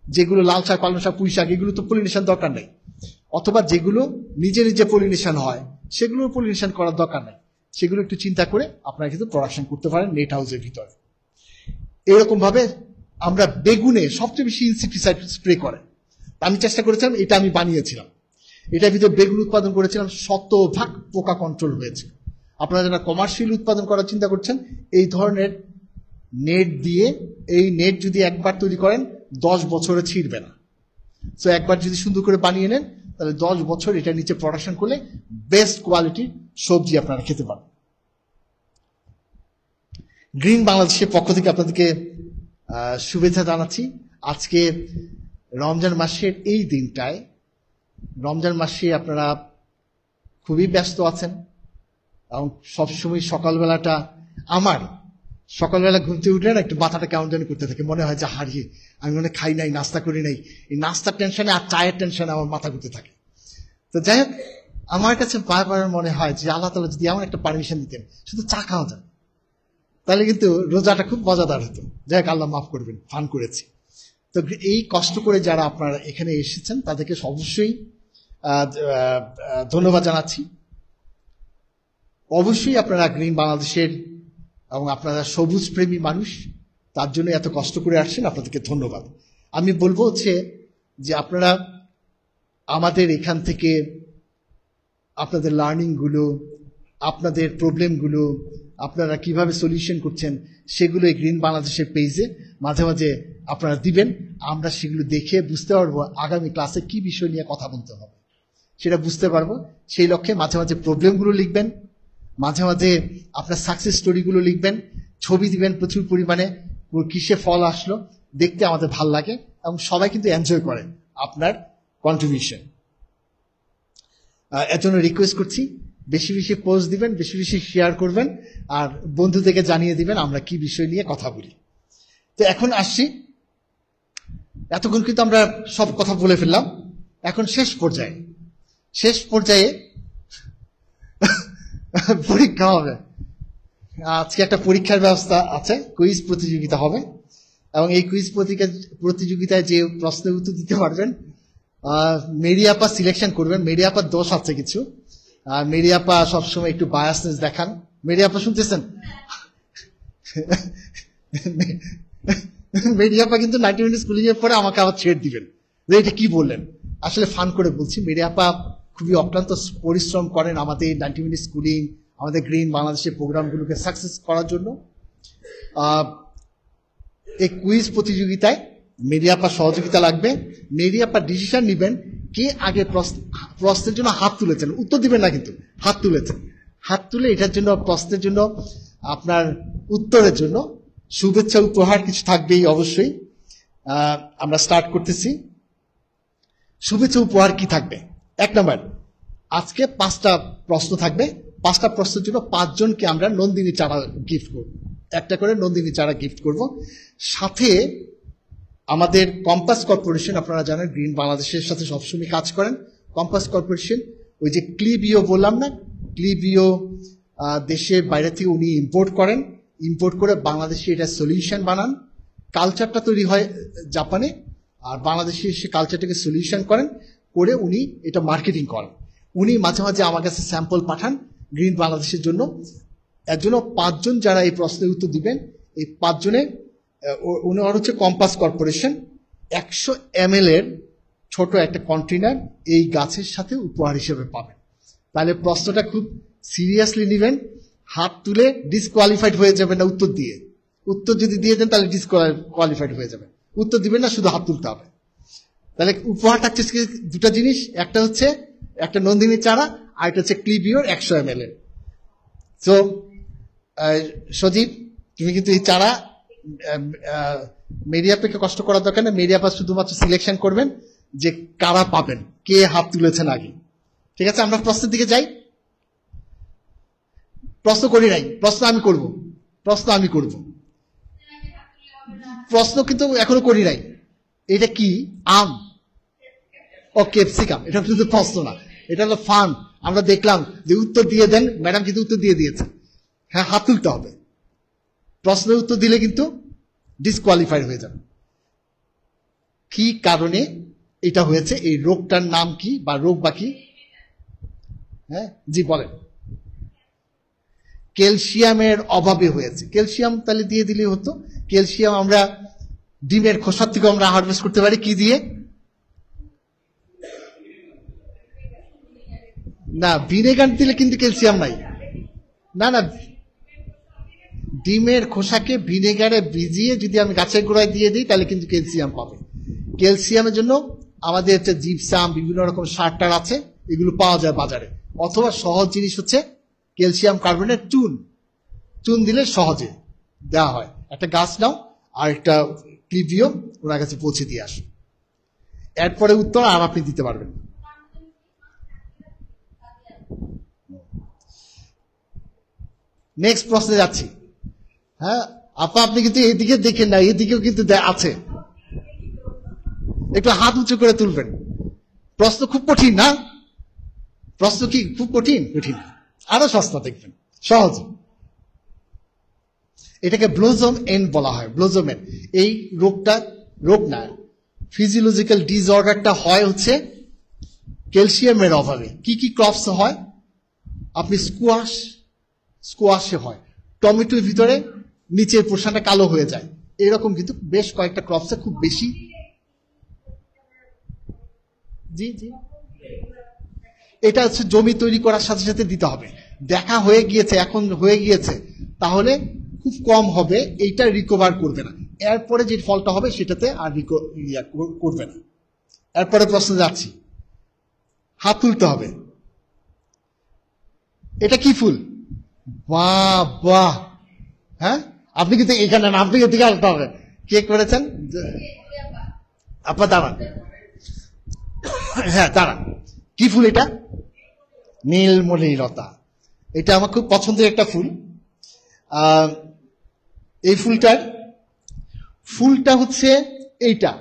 যেগুলো লাল শাক, পালং শাক, পুঁই শাক, এগুলো তো পলিনেশন দরকার নেই, অথবা যেগুলো নিজে নিজে পলিনেশন হয় সেগুলো পলিনেশন করার দরকার নেই, সেগুলো একটু চিন্তা করে আপনারা কিন্তু প্রোডাকশন করতে পারেন নেট হাউসের ভিতরে। এরকম ভাবে আমরা বেগুনে সবচেয়ে বেশি ইনসেক্টিসাইড স্প্রে করে। আমি চেষ্টা করেছিলাম, এটা আমি বানিয়েছিলাম, এটার ভিতরে বেগুন উৎপাদন করেছিলাম, 100% পোকা কন্ট্রোল হয়েছে। আপনারা যারা কমার্শিয়াল উৎপাদন করার চিন্তা করছেন, এই ধরনের নেট দিয়ে, এই নেট যদি একবার তৈরি করেন 10 বছরে ছিঁড়বে না। সো একবার যদি সুন্দর করে বানিয়ে নেন, তাহলে 10 বছর এটা নিচে প্রোডাকশন করলে বেস্ট কোয়ালিটির সবজি আপনারা খেতে পারেন। গ্রিন বাংলাদেশের পক্ষ থেকে আপনাদেরকে শুভেচ্ছা জানাচ্ছি। আজকে রমজান মাসের এই দিনটায়, রমজান মাসে আপনারা খুবই ব্যস্ত আছেন এবং সবসময় সকালবেলাটা, আমার সকালবেলা ঘুমতে উঠলে না একটু মাথাটা কেমন যেন করতে থাকে, মনে হয় যে হারিয়ে আমি মনে খাই নাই, নাস্তা করি নাই, এই নাস্তার টেনশনে আর চায়ের টেনশনে আমার মাথা ঘুরতে থাকে। তো যাই হোক, আমার কাছে বারবার মনে হয় যে আল্লাহ তাআলা যদি এমন একটা পারমিশন দিতেন শুধু চা খাওয়া যায়, তাহলে কিন্তু রোজাটা খুব মজাদার হতো। যাই হোক, আল্লাহ মাফ করবেন, ফান করেছি। তো এই কষ্ট করে যারা আপনারা এখানে এসেছেন তাদেরকে অবশ্যই ধন্যবাদ জানাচ্ছি। অবশ্যই আপনারা গ্রিন বাংলাদেশের এবং আপনারা সবুজ প্রেমী মানুষ, তার জন্য এত কষ্ট করে আসছেন, আপনাদেরকে ধন্যবাদ। আমি বলবো হচ্ছে যে আপনারা আমাদের এখান থেকে আপনাদের লার্নিংগুলো, আপনাদের প্রবলেমগুলো আপনারা কিভাবে সলিউশন করছেন সেগুলো এই গ্রিন বাংলাদেশের পেজে মাঝে মাঝে আপনারা দিবেন। আমরা সেগুলো দেখে বুঝতে পারবো আগামী ক্লাসে কি বিষয় নিয়ে কথা বলতে হবে, সেটা বুঝতে পারবো। সেই লক্ষ্যে মাঝে মাঝে প্রবলেমগুলো লিখবেন, মাঝে মাঝে আপনার সাকসেস স্টোরিগুলো লিখবেন, ছবি দিবেন প্রচুর পরিমাণে, কিসে ফল আসলো দেখতে আমাদের ভাল লাগে এবং সবাই কিন্তু এনজয় করে আপনার কন্ট্রিবিউশন। এর জন্য রিকোয়েস্ট করছি, বেশি বেশি পোস্ট দিবেন, বেশি বেশি শেয়ার করবেন, আর বন্ধুদেরকে জানিয়ে দিবেন আমরা কি বিষয় নিয়ে কথা বলি। তো এখন আসছি, এতক্ষণ কিন্তু আমরা সব কথা বলে ফেললাম, এখন শেষ পর্যায়ে পরীক্ষা হবে। আজকে একটা পরীক্ষার ব্যবস্থা আছে, কুইজ প্রতিযোগিতা হবে এবং এই কুইজ প্রতিযোগিতায় যে প্রশ্নের উত্তর দিতে পারবেন, মেরিয়াপা সিলেকশন করবেন। মেরিয়াপার দোষ আছে কিছু, মেরিয়াপা সবসময় একটু বায়াসনেস দেখান। মেরিয়াপা শুনতেছেন? মেরিয়াপা কিন্তু 90 মিনিট স্কুলিং এর পরে আমাকে আবার ছেড়ে দিবেন যে এটা কি বললেন। আসলে ফান করে বলছি, মেরিয়াপা খুবই অক্লান্ত পরিশ্রম করেন আমাদের 90 মিনিট স্কুলিং, আমাদের গ্রিন বাংলাদেশের প্রোগ্রামগুলোকে সাকসেস করার জন্য। এই কুইজ প্রতিযোগিতায় মেরিয়াপা সহযোগিতা লাগবে। মেরিয়াপা ডিসিশন নিবেন কে আগে প্রশ্নের জন্য হাত তুলেছেন, উত্তর দিবেন না কিন্তু হাত তুলেছেন। হাত তুলে এটার জন্য, প্রশ্নের জন্য, আপনার উত্তরের জন্য শুভেচ্ছা উপহার কিছু থাকবেই অবশ্যই। আমরা স্টার্ট করতেছি। শুভেচ্ছা উপহার কি থাকবে? 1 নম্বর, আজকে 5টা প্রশ্ন থাকবে। 5টা প্রশ্নের জন্য 5 জনকে আমরা নন্দিনী চারা গিফট করব, একটা করে নন্দিনী চারা গিফট করব। সাথে আমাদের কম্পাস কর্পোরেশন, আপনারা জানেন গ্রিন বাংলাদেশের সাথে সবসময় কাজ করেন। কম্পাস কর্পোরেশন, ওই যে ক্লিবিও বললাম না, ক্লিবিও দেশের বাইরে থেকে উনি ইম্পোর্ট করেন, ইম্পোর্ট করে বাংলাদেশে এটা সলিউশন বানান। কালচারটা তৈরি হয় জাপানে, আর বাংলাদেশে এসে কালচারটাকে সলিউশন করেন, করে উনি এটা মার্কেটিং করেন। উনি মাঝে মাঝে আমার কাছে স্যাম্পল পাঠান গ্রিন বাংলাদেশের জন্য। এর জন্য 5 জন যারা এই প্রশ্নের উত্তর দিবেন, এই 5 জনের ওনার হচ্ছে কম্পাস কর্পোরেশন 100 ml এর ছোট একটা কন্টেনার এই গাছের সাথে উপহার হিসেবে পাবেন। তাহলে প্রশ্নটা খুব সিরিয়াসলি নেবেন, হাত তুলে ডিসকোয়ালিফাইড হয়ে যাবেন না উত্তর দিয়ে। উত্তর যদি দিয়ে দেন তাহলে ডিসকোয়ালিফাইড হয়ে যাবে, উত্তর দিবেন না, শুধু হাত তুলতে হবে। তাহলে উপহার থাকছে 2টা জিনিস, একটা হচ্ছে একটা নন্দিনী চারা, আর একটা হচ্ছে ক্লিবিওর 100 ml এর। তো সজীব, তুমি কিন্তু এই চারা মেরিয়াপাকে কষ্ট করার দরকার নেই, মেরিয়াপা শুধুমাত্র সিলেকশন করবেন যে কারা পাবেন, কে হাত তুলেছেন আগে। ঠিক আছে, আমরা প্রশ্নের দিকে যাই। প্রশ্ন করি নাই, প্রশ্ন আমি করব, প্রশ্ন কিন্তু এখনো করি নাই। এটা কি? আম ও ক্যাপসিকাম? এটা কিন্তু প্রশ্ন না, এটা হলো ফান। আমরা দেখলাম যে উত্তর দিয়ে দেন, ম্যাডাম কিন্তু উত্তর দিয়ে দিয়েছে। হ্যাঁ, হাত তুলতে হবে, প্রশ্নের উত্তর দিলে কিন্তু ডিসকোয়ালিফাইড হয়ে যাবে। কি কারণে এটা হয়েছে, এই রোগটার নাম কি বা রোগ বা কি? হ্যাঁ জি বলেন। ক্যালসিয়ামের অভাবে হয়েছে। ক্যালসিয়াম তাহলে দিয়ে দিলেই হতো। ক্যালসিয়াম আমরা ডিমের খোসার থেকে আমরা হারভেস্ট করতে পারি কি দিয়ে? না, ভিনেগার দিলে কিন্তু ক্যালসিয়াম নাই। না না, ডিমের খোসাকে ভিনেগারে ভিজিয়ে যদি আমি গাছের গোড়ায় দিয়ে দিই তাহলে কিন্তু ক্যালসিয়াম পাবে। ক্যালসিয়ামের জন্য আমাদের হচ্ছে জিপসাম, বিভিন্ন রকম সার টার আছে, এগুলো পাওয়া যায় বাজারে। অথবা সহজ জিনিস হচ্ছে ক্যালসিয়াম কার্বনেট চুন। চুন দিলে সহজে দেওয়া হয়। একটা গাছ নাও আর একটা ক্লিভিও ওনার কাছে পৌঁছে দিয়ে আসো, এরপরে উত্তর আর আপনি দিতে পারবেন। নেক্সট প্রশ্নে যাচ্ছি। হ্যাঁ আপনি কিন্তু এদিকে দেখেন না, এদিকেও কিন্তু আছে, একটু হাত উঁচু করে তুলবেন। প্রশ্ন খুব কঠিন না? প্রশ্ন কি খুব কঠিন? কঠিন, আরো সস্তা দেখবেন, সহজ। এটাকে ব্লোজম এন্ড বলা হয়। ব্লোজম এন্ড এই রোগ না, ফিজিওলজিক্যাল ডিসঅর্ডারটা হয় হচ্ছে ক্যালসিয়ামের অভাবে। কি কি ক্রপস হয়? আপনি স্কোয়াশে হয়, টমেটোর ভিতরে নিচের পোর্শনটা কালো হয়ে যায়, এরকম কিন্তু বেশ কয়েকটা ক্রপসে খুব বেশি। জি জি, এটা হচ্ছে জমি তৈরি করার সাথে সাথে দিতে হবে। দেখা হয়ে গিয়েছে, এখন হয়ে গিয়েছে, তাহলে খুব কম হবে, এইটা রিকভার করবে না। এরপরে যে ফলটা হবে সেটাতে আর করবে না। এরপরে প্রশ্ন যাচ্ছি, হাত তুলতে হবে। এটা কি ফুল? বাহ বাহ, হ্যাঁ আপনি কিন্তু এখানে না, আপনি এদিকে আসতে হবে। কে করেছেন? আপা দাঁড়ান, হ্যাঁ দাঁড়ান। কি ফুল এটা? নীলমণিলতা। এটা আমার খুব পছন্দের একটা ফুল। এই ফুলটা হচ্ছে এইটা,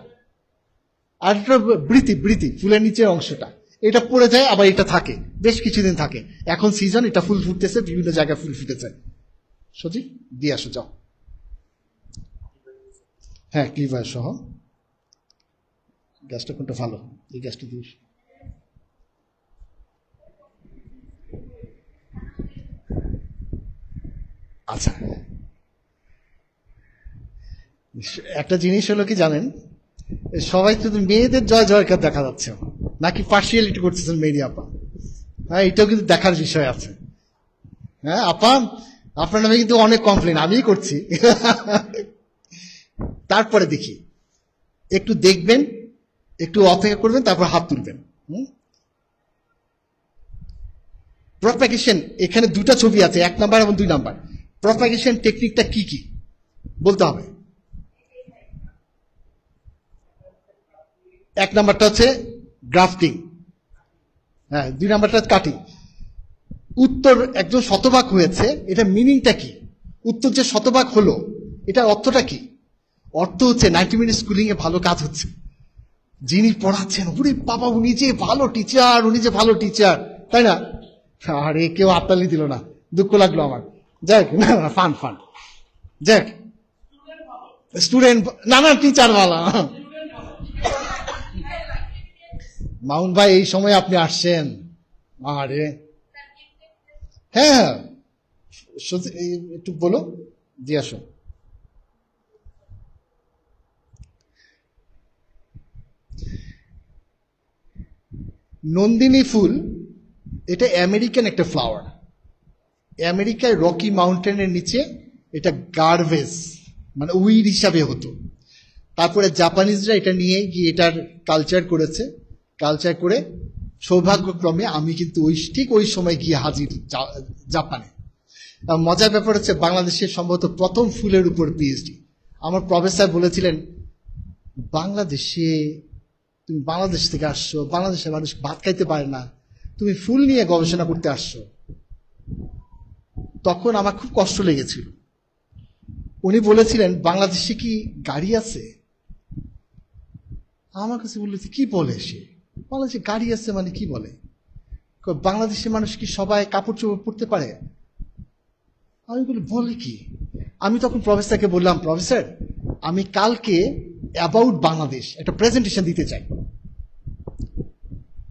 আর একটা বৃতি ফুলের নিচের অংশটা, এটা পড়ে যায় আবার এটা থাকে, বেশ কিছুদিন থাকে। এখন সিজন, এটা ফুল ফুটতেছে, বিভিন্ন জায়গায় ফুল ফুটেছে। সজি দিয়ে আসো, যাও। হ্যাঁ ক্লিভার সহ। গ্যাসটা কোনটা ভালো? এই গ্যাসটা দিয়ে। আচ্ছা, একটা জিনিস হলো কি জানেন, সবাই শুধু মেয়েদের জয় জয়কার দেখা যাচ্ছে, নাকি পার্সিয়ালিটি করতেছেন মেরি আপা? হ্যাঁ এটাও কিন্তু দেখার বিষয় আছে। হ্যাঁ আপা, আপনার নামে কিন্তু অনেক কমপ্লেন আমিই করছি। তারপরে দেখি, একটু দেখবেন, একটু অপেক্ষা করবেন, তারপর হাত তুলবেন। প্রপাগেশন, এখানে দুটা ছবি আছে, 1 নাম্বার এবং 2 নাম্বার। প্রপাগেশন টেকনিকটা কি কি বলতে হবে। 1 নাম্বারটা হচ্ছে গ্রাফটিং, হ্যাঁ 2 নাম্বারটা কাটিং। উত্তর একজন শতভাগ হয়েছে, এটা মিনিংটা কি? উত্তর যে শতভাগ হলো, এটার অর্থটা কি? অর্থ হচ্ছে 90 মিনিট স্কুলিং এ ভালো কাজ হচ্ছে। যিনি পড়াচ্ছেন, উনি বাবা, উনি যে ভালো টিচার, তাই না? আরে কেউ আত্মালি দিল না, দুঃখ লাগলো আমার। যাক, না ফান যাক, স্টুডেন্ট না টিচার ভালো। মাউন ভাই এই সময় আপনি আসছেন? আরে হ্যাঁ, একটু বলো, দিয়ে আসো। নন্দিনী ফুল, এটা আমেরিকান একটা ফ্লাওয়ার। আমেরিকায় রকি মাউন্টেনের নিচে এটা গার্ভেজ মানে উইড হিসাবে হতো। তারপরে জাপানিজরা এটা নিয়ে গিয়ে এটার কালচার করে সৌভাগ্যক্রমে আমি কিন্তু ঠিক ওই সময় গিয়ে হাজির জাপানে। মজার ব্যাপার হচ্ছে, বাংলাদেশের সম্ভবত প্রথম ফুলের উপর পিএইচডি। আমার প্রফেসর বলেছিলেন, তুমি বাংলাদেশ থেকে আসছো, বাংলাদেশের মানুষ ভাত খাইতে পারে না, তুমি ফুল নিয়ে গবেষণা করতে আসছো। তখন আমার খুব কষ্ট লেগেছিল। উনি বলেছিলেন, বাংলাদেশে কি গাড়ি আছে? আমার কাছে বলেছে, কি বলে সে? বাংলাদেশে গাড়ি আছে মানে কি বলে? বাংলাদেশের মানুষ কি সবাই কাপড় চোপড় পরতে পারে? আমি বলে কি? আমি তখন প্রফেসরকে বললাম, প্রফেসর আমি কালকে অ্যাবাউট বাংলাদেশ একটা প্রেজেন্টেশন দিতে চাই।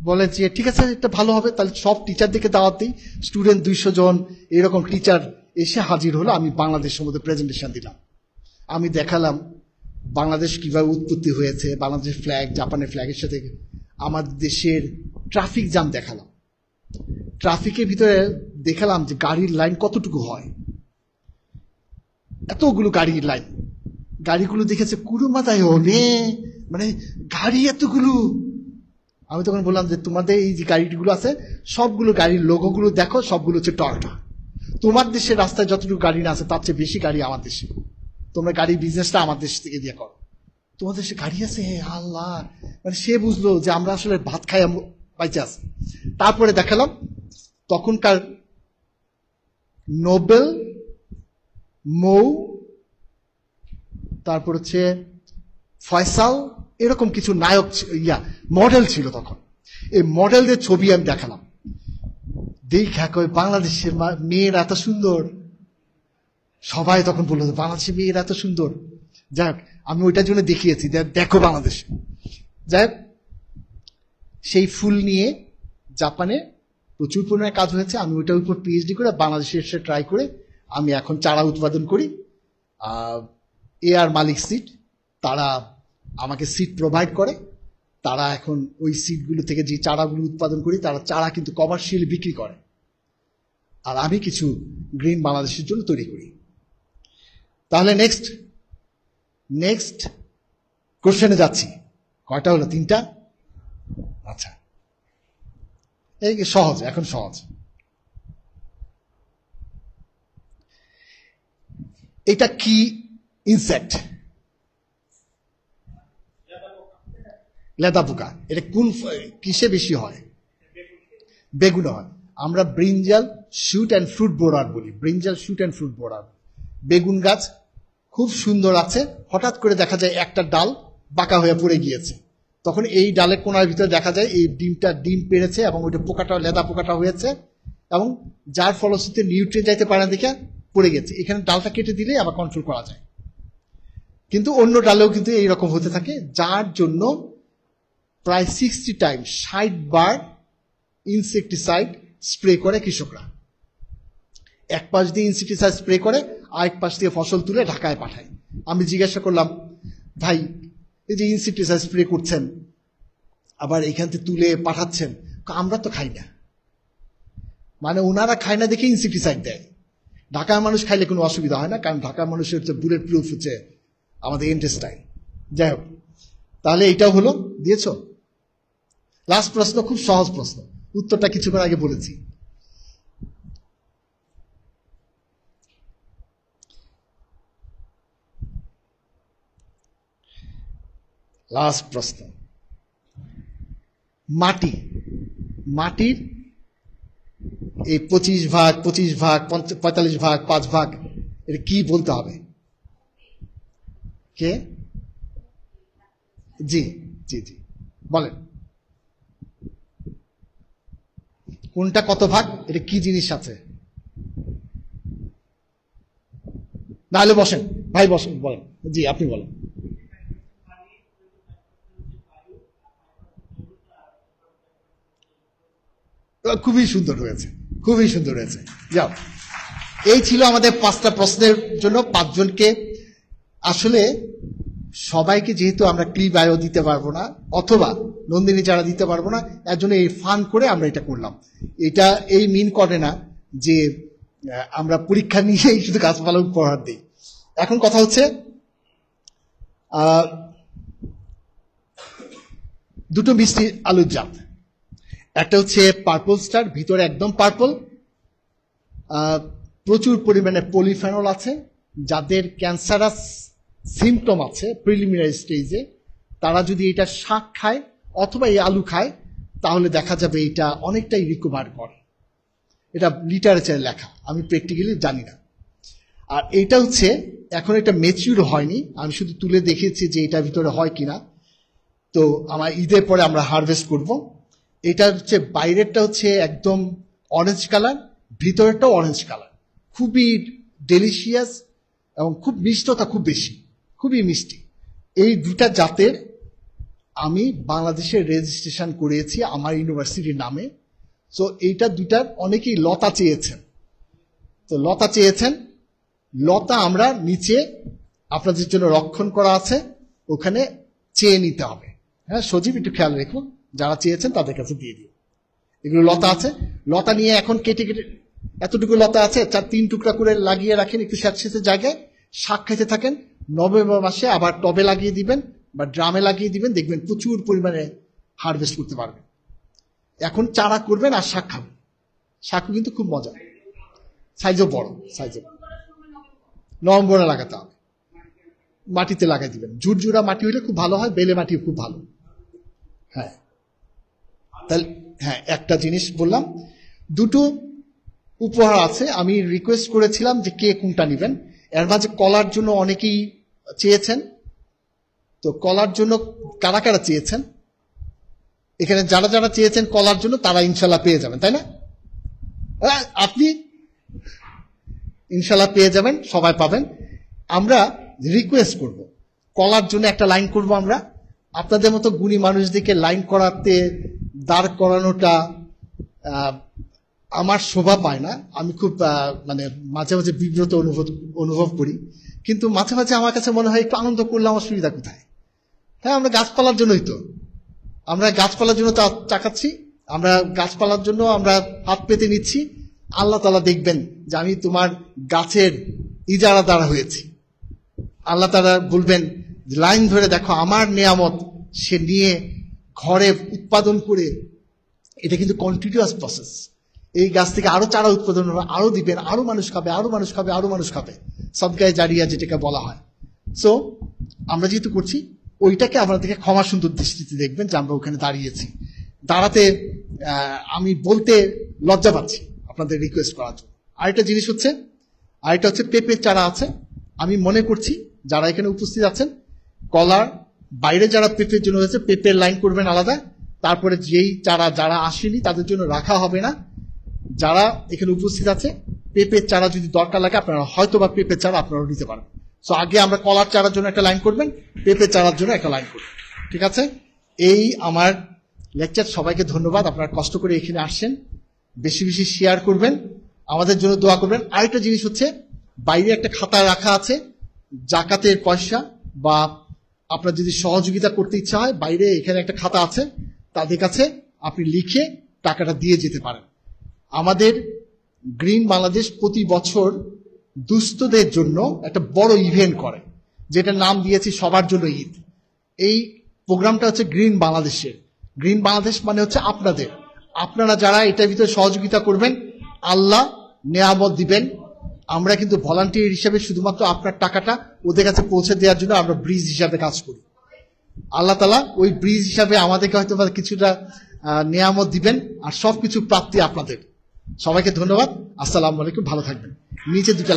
বলে যে ঠিক আছে, এটা ভালো হবে, তাহলে সব টিচারদেরকে দাওয়াত দিই, স্টুডেন্ট 200 জন, এরকম টিচার এসে হাজির হলো, আমি বাংলাদেশের মধ্যে প্রেজেন্টেশন দিলাম। আমি দেখালাম বাংলাদেশ কিভাবে উৎপত্তি হয়েছে, বাংলাদেশের ফ্ল্যাগ জাপানের ফ্ল্যাগের সাথে আমাদের দেশের ট্রাফিক জ্যাম দেখালাম। ট্রাফিকের ভিতরে দেখালাম যে গাড়ির লাইন কতটুকু হয়, এতগুলো গাড়ির লাইন। গাড়িগুলো দেখেছে কুড়ো মাথায় হলে, মানে গাড়ি এতগুলো। আমি তখন বললাম যে তোমাদের এই যে গাড়িগুলো আছে সবগুলো গাড়ির লোগোগুলো দেখো, সবগুলো হচ্ছে টয়োটা। তোমার দেশের রাস্তায় যতটুকু গাড়ি না আছে তার চেয়ে বেশি গাড়ি আমার দেশে। তোমরা গাড়ির বিজনেসটা আমার দেশ থেকে দিয়ে করো, তোমার দেশে গাড়ি আছে। আল্লাহ, মানে সে বুঝলো যে আমরা আসলে ভাত খাই বাইচে আছি। তারপরে দেখালাম তখনকার নোবেল, মৌ, তারপর হচ্ছে ফয়সাল, এরকম কিছু নায়ক মডেল ছিল তখন। এই মডেলদের ছবি আমি দেখালাম। দেখা কয় বাংলাদেশের মেয়েরা এত সুন্দর। সবাই তখন বললো বাংলাদেশের মেয়েরা এত সুন্দর। যাই হোক, আমি ওইটার জন্য দেখিয়েছি, দেখো বাংলাদেশে। যাই হোক, সেই ফুল নিয়ে জাপানে প্রচুর পরিমাণে কাজ হয়েছে। আমি ওইটার উপর পিএইচডি করে বাংলাদেশে এসে ট্রাই করে আমি এখন চারা উৎপাদন করি। এআর মালিক সিড, তারা আমাকে সিড প্রোভাইড করে। তারা এখন ওই সিডগুলো থেকে যে চারাগুলো উৎপাদন করি, তারা চারা কিন্তু কমার্শিয়ালি বিক্রি করে, আর আমি কিছু গ্রিন বাংলাদেশের জন্য তৈরি করি। তাহলে নেক্সট কোশ্চেনে যাচ্ছি। কয়টা হলো? 3টা। আচ্ছা, এই সহজ, এখন সহজ। এটা কি ইনসেক্ট? লেদা পোকা। এটা কোন কিসে বেশি হয়? বেগুনে হয়। আমরা ব্রিঞ্জাল শুট অ্যান্ড ফ্রুট বোরার বলি, ব্রিঞ্জাল শুট অ্যান্ড ফ্রুট বোরার। বেগুন গাছ খুব সুন্দর আছে, হঠাৎ করে দেখা যায় একটা ডাল বাঁকা হয়ে পড়ে গিয়েছে। তখন এই ডালের কোনার ভিতরে দেখা যায় এই ডিম পেড়েছে এবং ওইটা পোকাটা, লেদা পোকাটা হয়েছে, এবং যার ফলশ্রুতিতে নিউট্রিয়েন্ট যাইতে পারে না দেখে পড়ে গেছে। এখানে ডালটা কেটে দিলে আবার কন্ট্রোল করা যায়। কিন্তু অন্য ডালেও কিন্তু এইরকম হতে থাকে, যার জন্য প্রায় 60 টাইম 60 বার ইনসেকটিসাইড স্প্রে করে কৃষকরা। এক পাশ দিয়ে ইনসেকটিসাইড স্প্রে করে, আরেক পাশ দিয়ে ফসল তুলে ঢাকায় পাঠায়। আমি জিজ্ঞাসা করলাম, ভাই এই যে ইনসেকটিসাইড স্প্রে করছেন আবার এখান থেকে তুলে পাঠাচ্ছেন, আমরা তো খাই না। মানে ওনারা খায় না দেখে ইনসেকটিসাইড দেয়। ঢাকার মানুষ খাইলে কোনো অসুবিধা হয় না, কারণ ঢাকার মানুষের হচ্ছে বুলেট প্রুফ হচ্ছে আমাদের ইন্টেস্টাইন। যাই হোক, তাহলে এইটাও হলো, দিয়েছ। লাস্ট প্রশ্ন, খুব সহজ প্রশ্ন, উত্তরটা কিছুক্ষণ আগে বলেছি। লাস্ট প্রশ্ন, মাটির এই 25 ভাগ 45 ভাগ 5 ভাগ, এটা কি বলতে হবে? কে? জি জি জি, বলেন কোনটা কত ভাগ, এটা কি জিনিস আছে? নাহলে বসেন ভাই, বসেন, বলেন। জি, আপনি বলেন। খুবই সুন্দর হয়েছে, খুবই সুন্দর হয়েছে। যাও, এই ছিল আমাদের 5টা প্রশ্নের জন্য 5 জনকে। আসলে সবাইকে যেহেতু আমরা ক্লিপ বায়ো দিতে পারবো না, অথবা নন্দিনী চারা দিতে পারবো না, এর জন্য এই ফান করে আমরা এটা করলাম। এটা এই মিন করে না যে আমরা পরীক্ষা নিয়েই শুধু গাছপালা উপহার দিই। এখন কথা হচ্ছে, দুটো মিষ্টি আলুর জাত। একটা হচ্ছে পার্পল স্টার, ভিতরে একদম পার্পল, প্রচুর পরিমাণে পলিফেনল আছে। যাদের ক্যান্সারাস সিমটম আছে প্রিলিমিনারি স্টেজে, তারা যদি এটা শাক খায় অথবা এই আলু খায়, তাহলে দেখা যাবে এটা অনেকটাই রিকভার করে। এটা লিটারেচারে লেখা, আমি প্র্যাকটিক্যালি জানি না। আর এটা হচ্ছে, এখন এটা ম্যাচিউর হয়নি, আমি শুধু তুলে দেখিয়েছি যে এটার ভিতরে হয় কিনা। তো আমার ঈদের পরে আমরা হারভেস্ট করব। এটা হচ্ছে, বাইরেরটা হচ্ছে একদম অরেঞ্জ কালার, ভিতরেরটাও অরেঞ্জ কালার, খুবই ডেলিশিয়াস এবং খুব মিষ্টতা খুব বেশি, খুবই মিষ্টি। এই দুটা জাতের আমি বাংলাদেশে রেজিস্ট্রেশন করিয়েছি আমার ইউনিভার্সিটির নামে। সো এইটা দুটার অনেকেই লতা চেয়েছেন, তো লতা চেয়েছেন, লতা আমরা নিচে আপনাদের জন্য রক্ষণ করা আছে, ওখানে চেয়ে নিতে হবে। হ্যাঁ সজীব, একটু খেয়াল রেখো, যারা চেয়েছেন তাদের কাছে দিয়ে দিও। এগুলো লতা আছে, লতা নিয়ে এখন কেটে কেটে, এতটুকু লতা আছে, 3 টুকরা করে লাগিয়ে রাখেন একটু স্যাঁতসেঁতে জায়গায়, শাক খেতে থাকেন। নভেম্বর মাসে আবার টবে লাগিয়ে দিবেন বা ড্রামে লাগিয়ে দিবেন, দেখবেন প্রচুর পরিমাণে হারভেস্ট করতে পারবেন। এখন চারা করবেন আর শাক খাবেন। শাকও কিন্তু খুব মজা, সাইজও বড়, সাইজও। নভেম্বরে লাগাতে হবে, মাটিতে লাগাই দিবেন। ঝুরঝুরা মাটি হলে খুব ভালো হয়, বেলে মাটি খুব ভালো। হ্যাঁ তাহলে হ্যাঁ, একটা জিনিস বললাম, দুটো উপহার আছে। আমি রিকোয়েস্ট করেছিলাম যে কে কোনটা নেবেন। এর মাঝে কলার জন্য অনেকেই চেয়েছেন, তো কলার জন্য কারা কারা চেয়েছেন? এখানে যারা যারা চেয়েছেন কলার জন্য তারা ইনশাল্লাহ পেয়ে যাবেন, তাই না? আপনি ইনশাল্লাহ পেয়ে যাবেন, সবাই পাবেন। আমরা রিকোয়েস্ট করব, কলার জন্য একটা লাইন করব আমরা। আপনাদের মতো গুণী মানুষদেরকে লাইন করাতে দাঁড় করানোটা আমার শোভা পায় না। আমি খুব মানে মাঝে মাঝে বিব্রত অনুভব করি, কিন্তু মাঝে মাঝে আমার কাছে মনে হয় একটু আনন্দ করলে অসুবিধা কোথায়? হ্যাঁ, আমরা গাছপালার জন্যই তো, আমরা গাছপালার জন্য চাকাচ্ছি, আমরা গাছপালার জন্য আমরা হাত পেতে নিচ্ছি। আল্লাহ তাআলা দেখবেন যে আমি তোমার গাছের ইজারা দ্বারা হয়েছি। আল্লাহ তাআলা বলবেন, লাইন ধরে দেখো আমার নেয়ামত সে নিয়ে ঘরে উৎপাদন করে। এটা কিন্তু কন্টিনিউয়াস প্রসেস। এই গাছ থেকে আরো চারা উৎপাদন হবে, আরো দিবেন, আরো মানুষ খাবে, আরো মানুষ খাবে, আরো মানুষ খাবে, সদকায়ে জারিয়া যেটাকে বলা হয়। সো আমরা যেহেতু করছি, ওইটাকে আপনাদেরকে ক্ষমা সুন্দর দৃষ্টিতে দেখবেন যে আমরা ওখানে দাঁড়িয়েছি। দাঁড়াতে আমি বলতে লজ্জা পাচ্ছি আপনাদের রিকোয়েস্ট করার জন্য। আরেকটা জিনিস হচ্ছে, আরেকটা হচ্ছে পেঁপের চারা আছে। আমি মনে করছি যারা এখানে উপস্থিত আছেন, কলার বাইরে যারা পেঁপের জন্য হয়েছে, পেঁপের লাইন করবেন আলাদা। তারপরে যেই চারা যারা আসেনি তাদের জন্য রাখা হবে না। যারা এখানে উপস্থিত আছে, পেঁপের চারা যদি দরকার লাগে আপনারা হয়তো বা পেঁপের চারা আপনারা নিতে পারেন। সো আগে আমরা কলার চারার জন্য একটা লাইন করবেন, পেঁপের চারার জন্য একটা লাইন করবেন, ঠিক আছে? এই আমার লেকচার। সবাইকে ধন্যবাদ, আপনারা কষ্ট করে এখানে আসছেন। বেশি বেশি শেয়ার করবেন, আমাদের জন্য দোয়া করবেন। আরেকটা জিনিস হচ্ছে, বাইরে একটা খাতা রাখা আছে জাকাতের পয়সা, বা আপনার যদি সহযোগিতা করতে ইচ্ছা হয়, বাইরে এখানে একটা খাতা আছে, তাদের কাছে আপনি লিখে টাকাটা দিয়ে যেতে পারেন। আমাদের গ্রিন বাংলাদেশ প্রতি বছর দুস্থদের জন্য একটা বড় ইভেন্ট করে, যেটা নাম দিয়েছি সবার জন্য ঈদ। এই প্রোগ্রামটা হচ্ছে গ্রিন বাংলাদেশের। গ্রিন বাংলাদেশ মানে হচ্ছে আপনাদের, আপনারা যারা এটার ভিতরে সহযোগিতা করবেন, আল্লাহ নেয়ামত দিবেন। আমরা কিন্তু ভলান্টিয়ার হিসাবে শুধুমাত্র আপনার টাকাটা ওদের কাছে পৌঁছে দেওয়ার জন্য আমরা ব্রিজ হিসাবে কাজ করি। আল্লাহ তাআলা ওই ব্রিজ হিসাবে আমাদেরকে হয়তো কিছুটা নেয়ামত দিবেন, আর সবকিছু প্রাপ্তি আপনাদের। সবাইকে ধন্যবাদ, আসসালামু আলাইকুম, ভালো থাকবেন। নিচে দুটা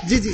জি জি।